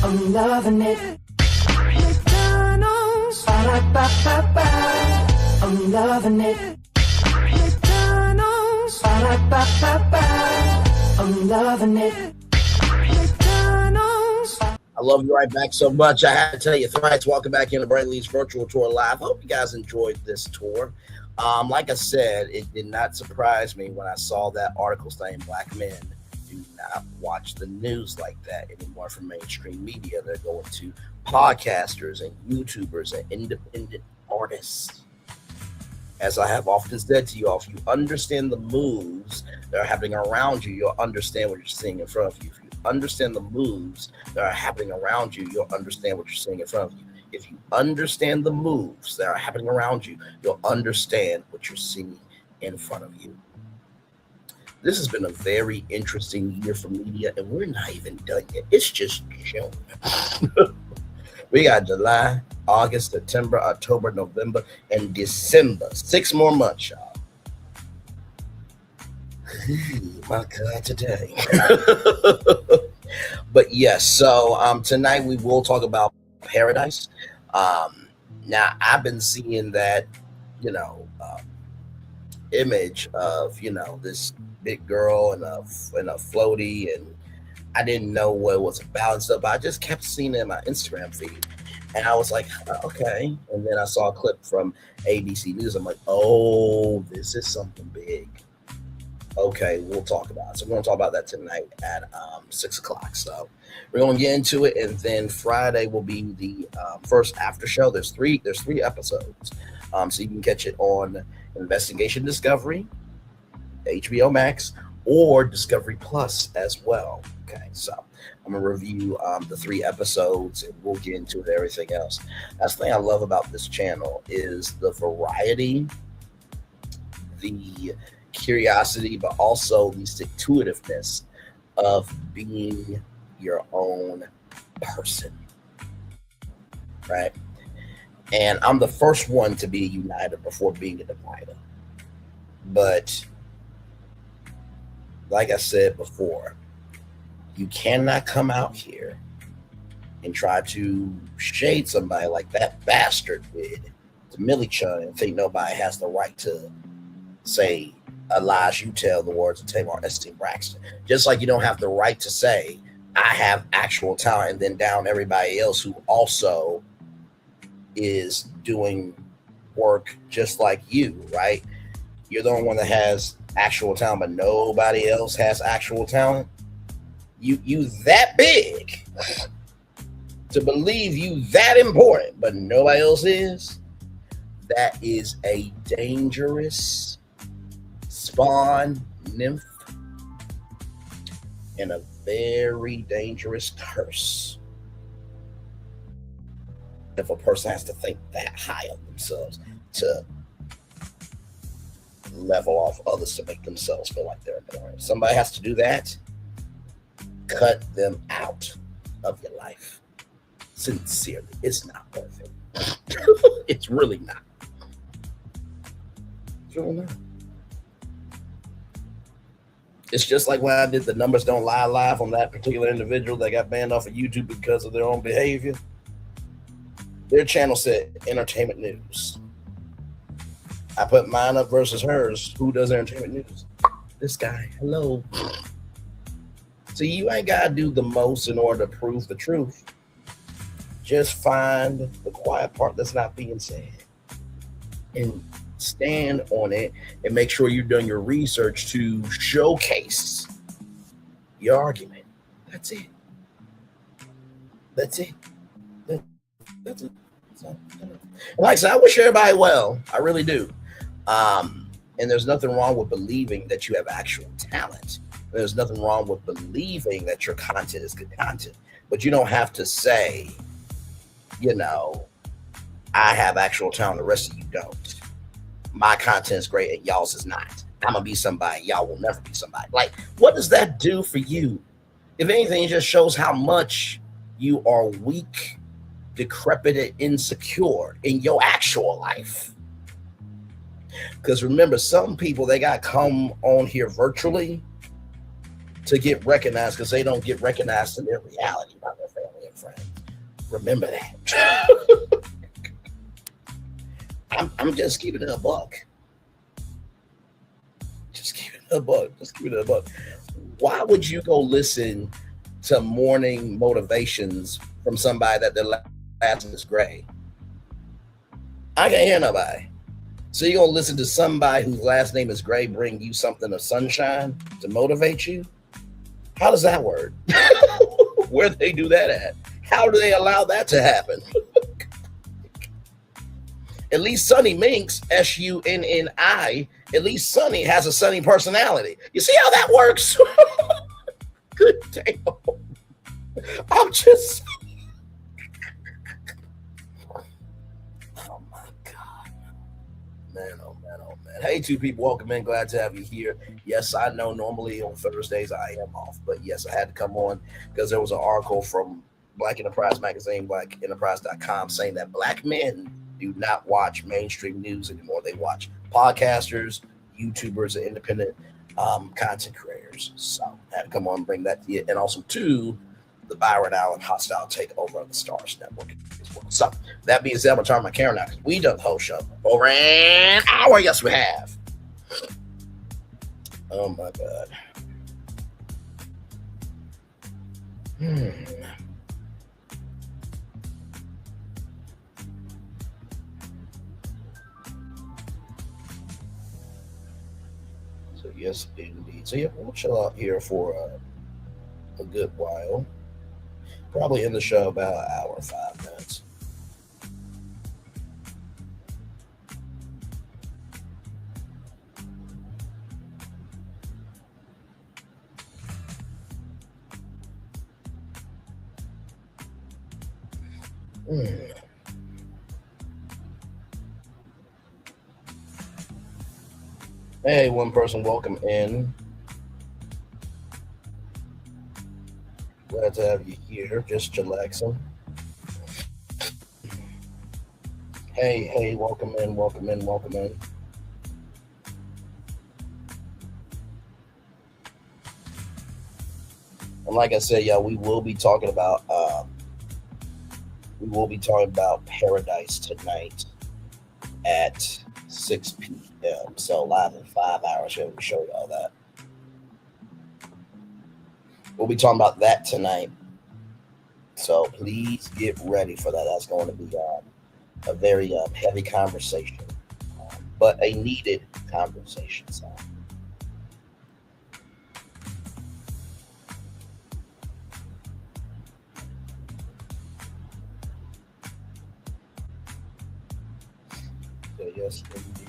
S2: I'm loving it. McDonald's. I'm loving it. McDonald's. I'm loving it. McDonald's.
S9: I love you right back so much. I had to tell you thrice. Welcome back into Brainley's virtual tour live. Hope you guys enjoyed this tour. Like I said, it did not surprise me when I saw that article saying black men do not watch the news like that anymore from mainstream media. They're going to podcasters and YouTubers and independent artists. As I have often said to you all, if you understand the moves that are happening around you, you'll understand what you're seeing in front of you. If you understand the moves that are happening around you, you'll understand what you're seeing in front of you. If you understand the moves that are happening around you, you'll understand what you're seeing in front of you. This has been a very interesting year for media, and we're not even done yet. It's just June. We got July, August, September, October, November, and December. 6 more months, y'all. My God, today. But yes, so tonight we will talk about paradise. Now I've been seeing that, image of this big girl and a floaty, and I didn't know what it was about and stuff. But I just kept seeing it in my Instagram feed, and I was like, okay. And then I saw a clip from ABC News. I'm like, oh, this is something big. Okay, we'll talk about it. So we're going to talk about that tonight at 6 o'clock. So we're going to get into it, and then Friday will be the first after show. There's three episodes, so you can catch it on Investigation Discovery, HBO Max, or Discovery Plus as well. Okay, so I'm going to review the 3 episodes, and we'll get into it, everything else. That's the thing I love about this channel is the variety, the curiosity, but also the stick-to-itiveness of being your own person, right? And I'm the first one to be a uniter before being a divider. But like I said before, you cannot come out here and try to shade somebody like that bastard did to Millichun and think nobody has the right to say a lies you tell, the words of Tamar S.T. Braxton. Just like you don't have the right to say, I have actual talent, and then down everybody else who also is doing work just like you, right? You're the only one that has actual talent, but nobody else has actual talent. You that big to believe you that important, but nobody else is. That is a dangerous spawn nymph and a very dangerous curse. If a person has to think that high of themselves to level off others to make themselves feel like they're important. Somebody has to do that. Cut them out of your life. Sincerely, it's not worth it. It's really not. It's really not. It's just like when I did the Numbers Don't Lie live on that particular individual that got banned off of YouTube because of their own behavior. Their channel said entertainment news. I put mine up versus hers. Who does entertainment news? This guy. Hello. So you ain't got to do the most in order to prove the truth. Just find the quiet part that's not being said and stand on it and make sure you've done your research to showcase your argument. That's it. That's it. That's it. Like I said, I wish everybody well. I really do. And there's nothing wrong with believing that you have actual talent. There's nothing wrong with believing that your content is good content. But you don't have to say, I have actual talent, the rest of you don't. My content is great and y'all's is not. I'm going to be somebody. Y'all will never be somebody. Like, what does that do for you? If anything, it just shows how much you are weak, decrepit, and insecure in your actual life. Because remember, some people, they got to come on here virtually to get recognized because they don't get recognized in their reality by their family and friends. Remember that. I'm just keeping it a buck. Just keeping it a buck. Just keeping it a buck. Why would you go listen to morning motivations from somebody that their last name is Gray? I can't hear nobody. So you're going to listen to somebody whose last name is Gray bring you something of sunshine to motivate you? How does that work? Where do they do that at? How do they allow that to happen? At least Sunny Minks, S-U-N-N-I, at least Sunny has a sunny personality. You see how that works? Good damn. I'm just... Oh, my God. Man, oh, man, oh, man. Hey, two people, welcome in. Glad to have you here. Yes, I know normally on Thursdays I am off, but yes, I had to come on because there was an article from Black Enterprise Magazine, blackenterprise.com, saying that Black men do not watch mainstream news anymore. They watch podcasters, YouTubers, and independent content creators. So I had to come on and bring that to you. And also to the Byron Allen hostile takeover of the Stars Network as well. So that being said, I'm going to turn my camera now because we done the whole show over an hour. Yes, we have. Oh my God. So yes, indeed. So yeah, we'll chill out here for a good while. Probably in the show about an hour and 5 minutes. Hey, one person, welcome in. Glad to have you here, just chillaxing. Hey, welcome in. And like I said, yeah, we will be talking about Paradise tonight at 6 p.m. So live in 5 hours. Here we show y'all that. We'll be talking about that tonight. So please get ready for that. That's going to be a very heavy conversation, but a needed conversation. So. Yes, indeed.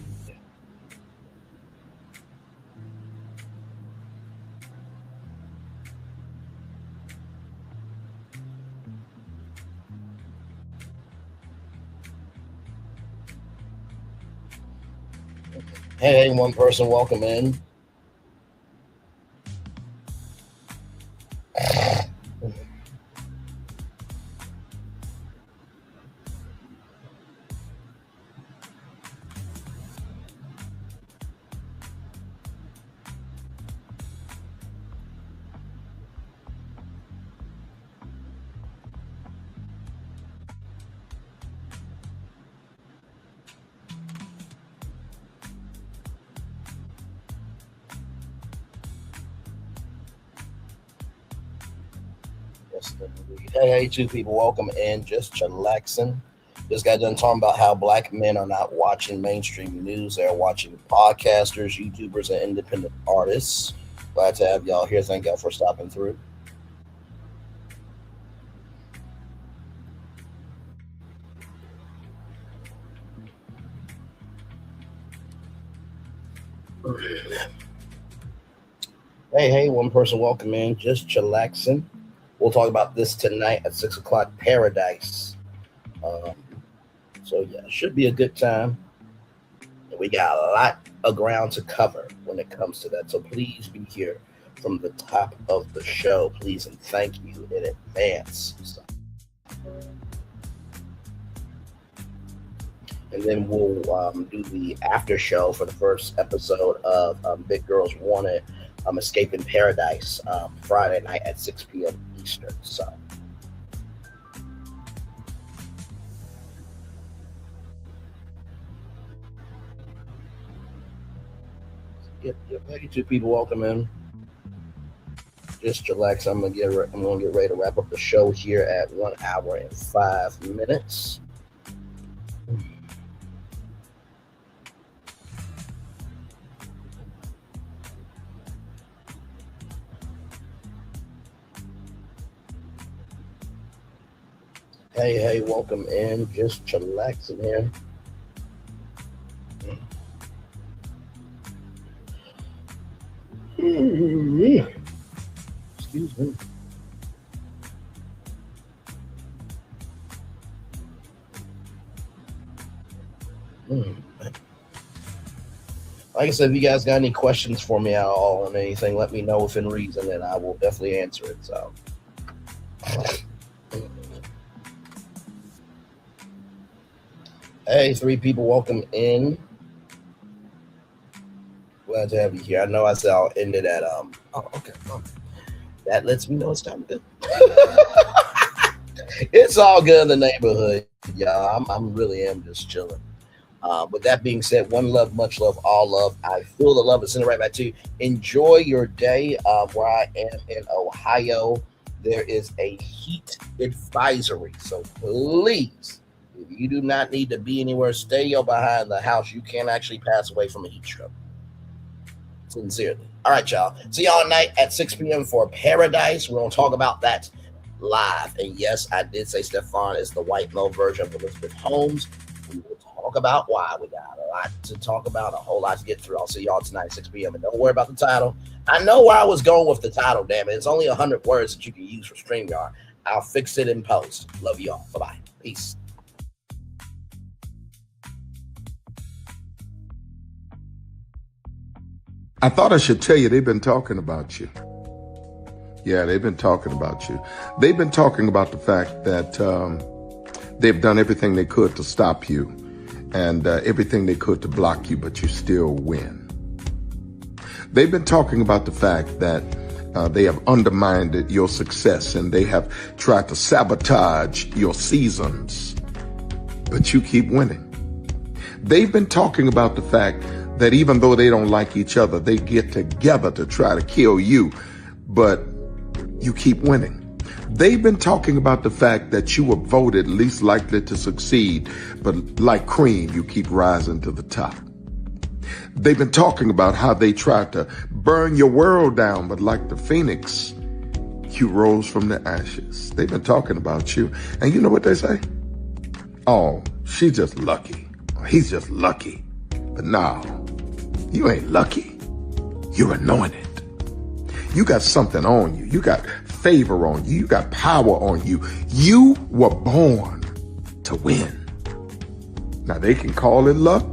S9: Hey, one person, welcome in. Hey, two people, welcome in. Just chillaxing. Just got done talking about how black men are not watching mainstream news. They're watching podcasters, YouTubers, and independent artists. Glad to have y'all here. Thank y'all for stopping through. Hey, one person, welcome in. Just chillaxing. We'll talk about this tonight at 6 o'clock, Paradise. So, yeah, it should be a good time. We got a lot of ground to cover when it comes to that. So please be here from the top of the show, please, and thank you in advance. So. And then we'll do the after show for the first episode of Big Girls Wanted, Escaping Paradise, Friday night at 6 p.m. Eastern. So. Yep. Hey, two people, welcome in. Just relax. I'm gonna get ready to wrap up the show here at 1 hour and 5 minutes. Hey, welcome in. Just chillaxing here. Excuse me. Like I said, if you guys got any questions for me at all on anything, let me know within reason, and I will definitely answer it. So. Hey, three people, welcome in. Glad to have you here. I know I said I'll end it at okay. That lets me know it's time to go. It's all good in the neighborhood, y'all. I'm really am just chilling. With that being said, one love, much love, all love. I feel the love and send it right back to you. Enjoy your day. Where I am in Ohio, there is a heat advisory. So please, if you do not need to be anywhere, stay your behind the house. You can actually pass away from a heat stroke. Sincerely. All right, y'all. See y'all tonight at 6 p.m. for Paradise. We're going to talk about that live. And yes, I did say Stefan is the white male version of Elizabeth Holmes. We will talk about why. We got a lot to talk about, a whole lot to get through. I'll see y'all tonight at 6 p.m. And don't worry about the title. I know where I was going with the title, damn it. It's only 100 words that you can use for StreamYard. I'll fix it in post. Love y'all. Bye-bye. Peace.
S21: I thought I should tell you they've been talking about you. Yeah, they've been talking about you. They've been talking about the fact that they've done everything they could to stop you and everything they could to block you, but you still win. They've been talking about the fact that they have undermined your success and they have tried to sabotage your seasons, but you keep winning. They've been talking about the fact that even though they don't like each other, they get together to try to kill you, but you keep winning. They've been talking about the fact that you were voted least likely to succeed, but like cream, you keep rising to the top. They've been talking about how they tried to burn your world down, but like the phoenix, you rose from the ashes. They've been talking about you, and you know what they say? Oh, she's just lucky. He's just lucky. But no, you ain't lucky. You're anointed. You got something on you. You got favor on you. You got power on you. You were born to win. Now they can call it luck,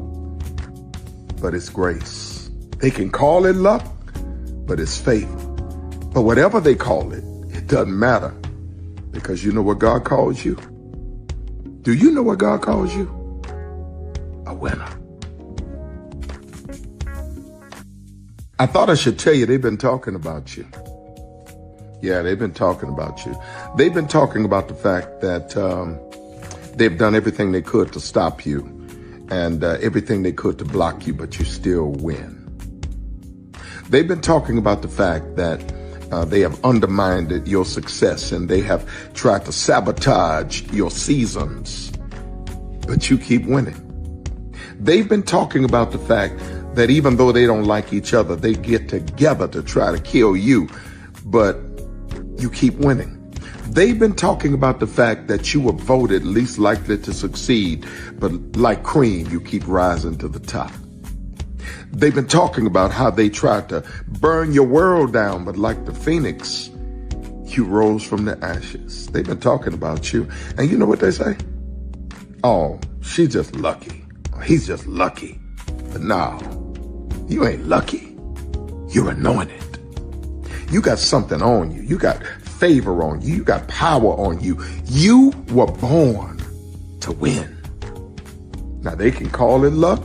S21: but it's grace. They can call it luck, but it's favor. But whatever they call it, it doesn't matter, because you know what God calls you? Do you know what God calls you? A winner. I thought I should tell you they've been talking about you. Yeah, they've been talking about you. They've been talking about the fact that they've done everything they could to stop you and everything they could to block you, but you still win. They've been talking about the fact that they have undermined your success and they have tried to sabotage your seasons, but you keep winning. They've been talking about the fact that even though they don't like each other, they get together to try to kill you, but you keep winning. They've been talking about the fact that you were voted least likely to succeed, but like cream, you keep rising to the top. They've been talking about how they tried to burn your world down, but like the phoenix, you rose from the ashes. They've been talking about you, and you know what they say? Oh, she's just lucky. He's just lucky. But no, you ain't lucky. You're anointed. You got something on you. You got favor on you. You got power on you. You were born to win. Now they can call it luck,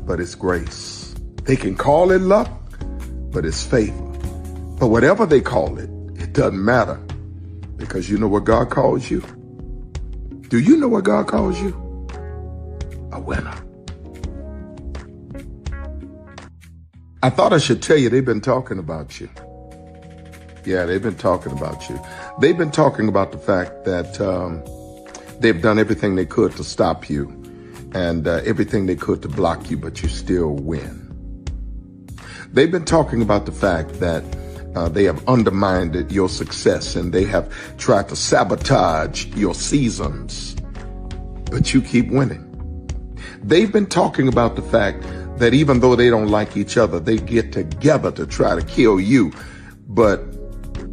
S21: but it's grace. They can call it luck, but it's favor. But whatever they call it, it doesn't matter, because you know what God calls you? Do you know what God calls you? A winner. I thought I should tell you they've been talking about you. Yeah, they've been talking about you. They've been talking about the fact that they've done everything they could to stop you and everything they could to block you, but you still win. They've been talking about the fact that they have undermined your success and they have tried to sabotage your seasons, but you keep winning. They've been talking about the fact that even though they don't like each other, they get together to try to kill you, but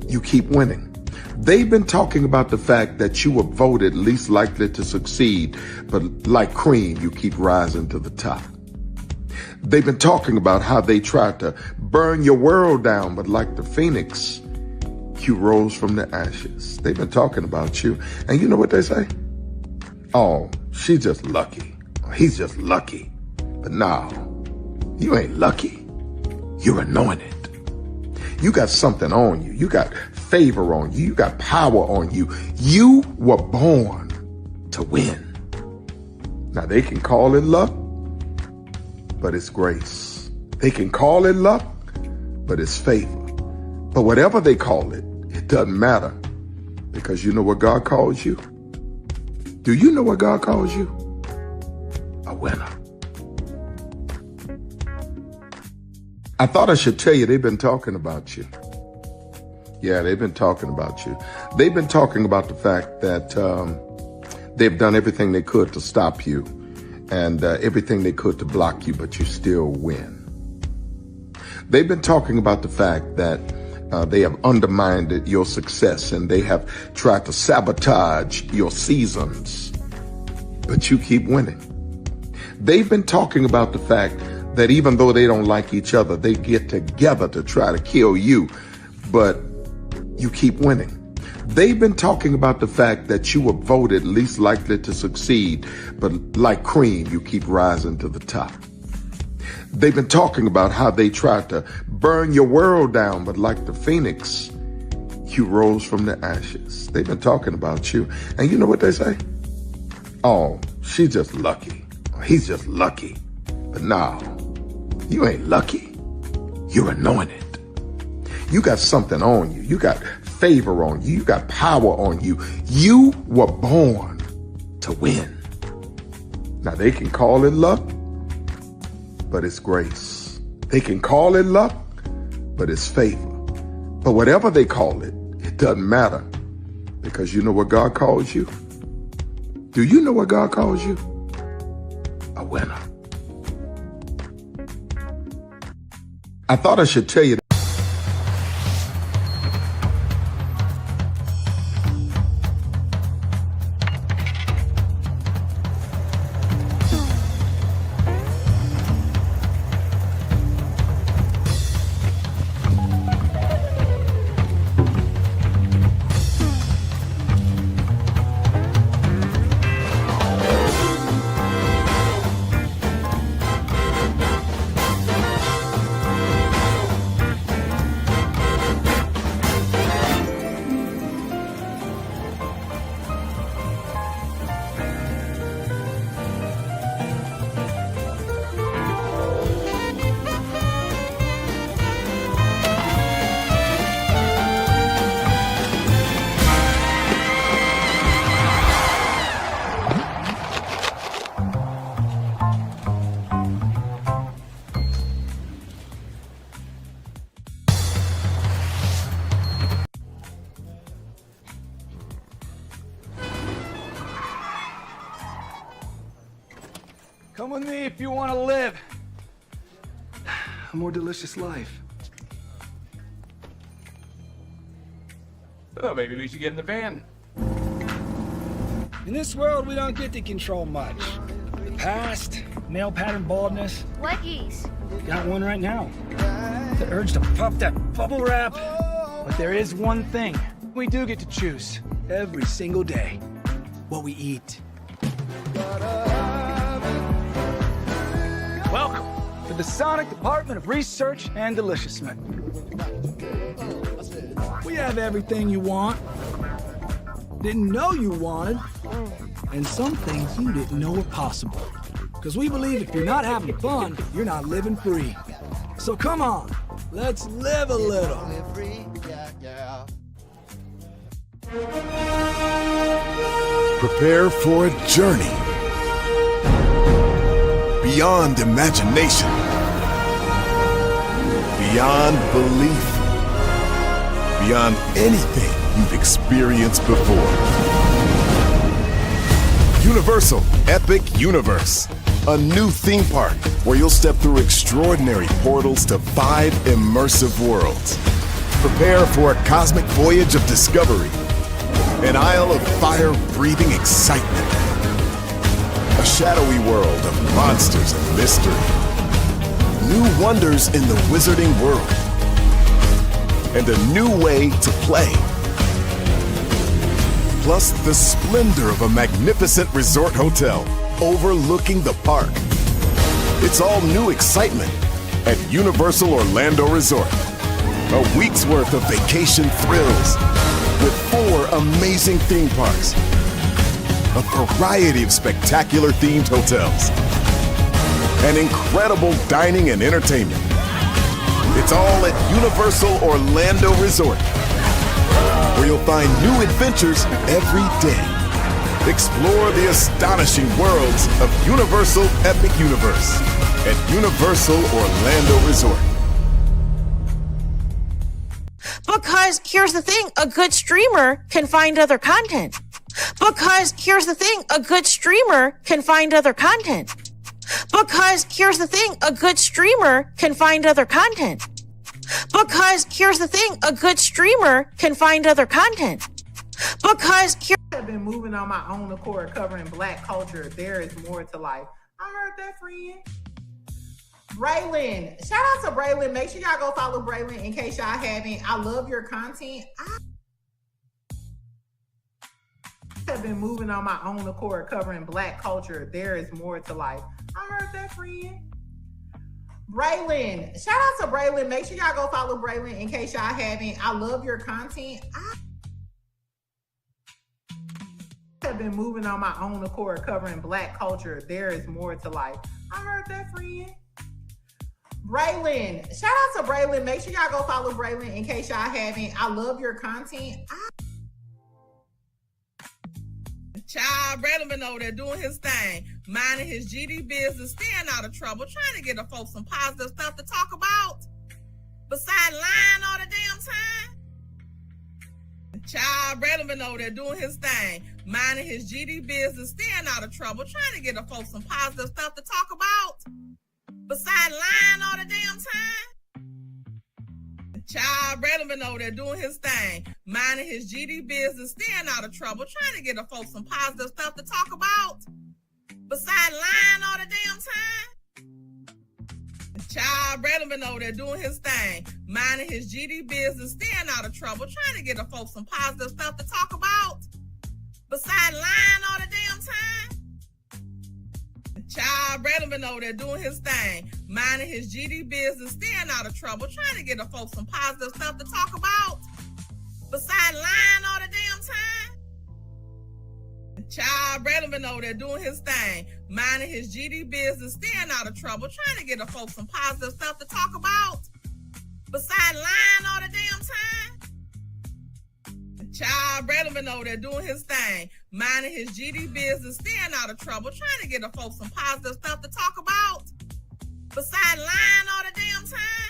S21: you keep winning. They've been talking about the fact that you were voted least likely to succeed, but like cream, you keep rising to the top. They've been talking about how they tried to burn your world down, but like the phoenix, you rose from the ashes. They've been talking about you, and you know what they say? Oh, she's just lucky. He's just lucky. But no, You ain't lucky. You're anointed. You got something on you. You got favor on you. You got power on you. You were born to win. Now, they can call it luck, but it's grace. They can call it luck, but it's favor. But whatever they call it, it doesn't matter, because you know what God calls you? Do you know what God calls you? A winner. I thought I should tell you, they've been talking about you. Yeah, they've been talking about you. They've been talking about the fact that they've done everything they could to stop you and everything they could to block you, but you still win. They've been talking about the fact that they have undermined your success and they have tried to sabotage your seasons, but you keep winning. They've been talking about the fact that even though they don't like each other, they get together to try to kill you, but you keep winning. They've been talking about the fact that you were voted least likely to succeed, but like cream, you keep rising to the top. They've been talking about how they tried to burn your world down, but like the phoenix, you rose from the ashes. They've been talking about you. And you know what they say? Oh, she's just lucky. He's just lucky. But no, you ain't lucky. You're anointed. You got something on you. You got favor on you. You got power on you. You were born to win. Now, they can call it luck, but it's grace. They can call it luck, but it's favor. But whatever they call it, it doesn't matter, because you know what God calls you? Do you know what God calls you? A winner. I thought I should tell you.
S6: Come with me if you want to live a more delicious life.
S22: Oh, maybe we should get in the van.
S6: In this world, we don't get to control much. The past, male pattern baldness.
S23: Leggies.
S6: Got one right now. The urge to pop that bubble wrap. But there is one thing we do get to choose every single day: what we eat. Welcome to the Sonic Department of Research and Deliciousment. We have everything you want, didn't know you wanted, and some things you didn't know were possible. Because we believe if you're not having fun, you're not living free. So come on, let's live a little.
S1: Prepare for a journey beyond imagination, beyond belief, beyond anything you've experienced before. Universal Epic Universe, a new theme park where you'll step through extraordinary portals to 5 immersive worlds. Prepare for a cosmic voyage of discovery, an isle of fire-breathing excitement, a shadowy world of monsters and mystery, new wonders in the wizarding world, and a new way to play. Plus the splendor of a magnificent resort hotel overlooking the park. It's all new excitement at Universal Orlando Resort. A week's worth of vacation thrills with 4 amazing theme parks, a variety of spectacular themed hotels, and incredible dining and entertainment. It's all at Universal Orlando Resort, where you'll find new adventures every day. Explore the astonishing worlds of Universal Epic Universe at Universal Orlando Resort.
S4: Because here's the thing, a good streamer can find other content. Because here's the thing, a good streamer can find other content. Because here's the thing, a good streamer can find other content. Because here's the thing, a good streamer can find other content. Because here
S22: I've been moving on my own accord, covering Black culture. There is more to life. I heard that, friend. Braylon, shout out to Braylon. Make sure y'all go follow Braylon in case y'all haven't. I love your content. I have been moving on my own accord, covering Black culture. There is more to life. I heard that, friend. Braylon, shout out to Braylon. Make sure y'all go follow Braylon in case y'all haven't. I love your content. I have been moving on my own accord, covering Black culture. There is more to life. I heard that, friend. Braylon, shout out to Braylon. Make sure y'all go follow Braylon in case y'all haven't. I love your content.
S23: Child, Braylon been over there doing his thing, minding his GD business, staying out of trouble, trying to get the folks some positive stuff to talk about. Besides lying all the damn time. Child, Braylon been over there doing his thing, minding his GD business, staying out of trouble, trying to get the folks some positive stuff to talk about. Besides lying all the damn time. Child, Braylon been over there doing his thing, minding his GD business, staying out of trouble, trying to get the folks some positive stuff to talk about. Besides lying all the damn time. Child, Braylon been over there doing his thing, minding his GD business, staying out of trouble, trying to get the folks some positive stuff to talk about. Besides lying all the damn time. Child, Braylon been over there doing his thing, minding his GD business, staying out of trouble, trying to get the folks some positive stuff to talk about. Besides lying all the damn time. Child, Braylon been over there doing his thing, minding his GD business, staying out of trouble, trying to get the folks some positive stuff to talk about. Besides lying all the damn time. Child, Braylon been over there doing his thing, minding his GD business, staying out of trouble, trying to get the folks some positive stuff to talk about. Besides lying all the damn time.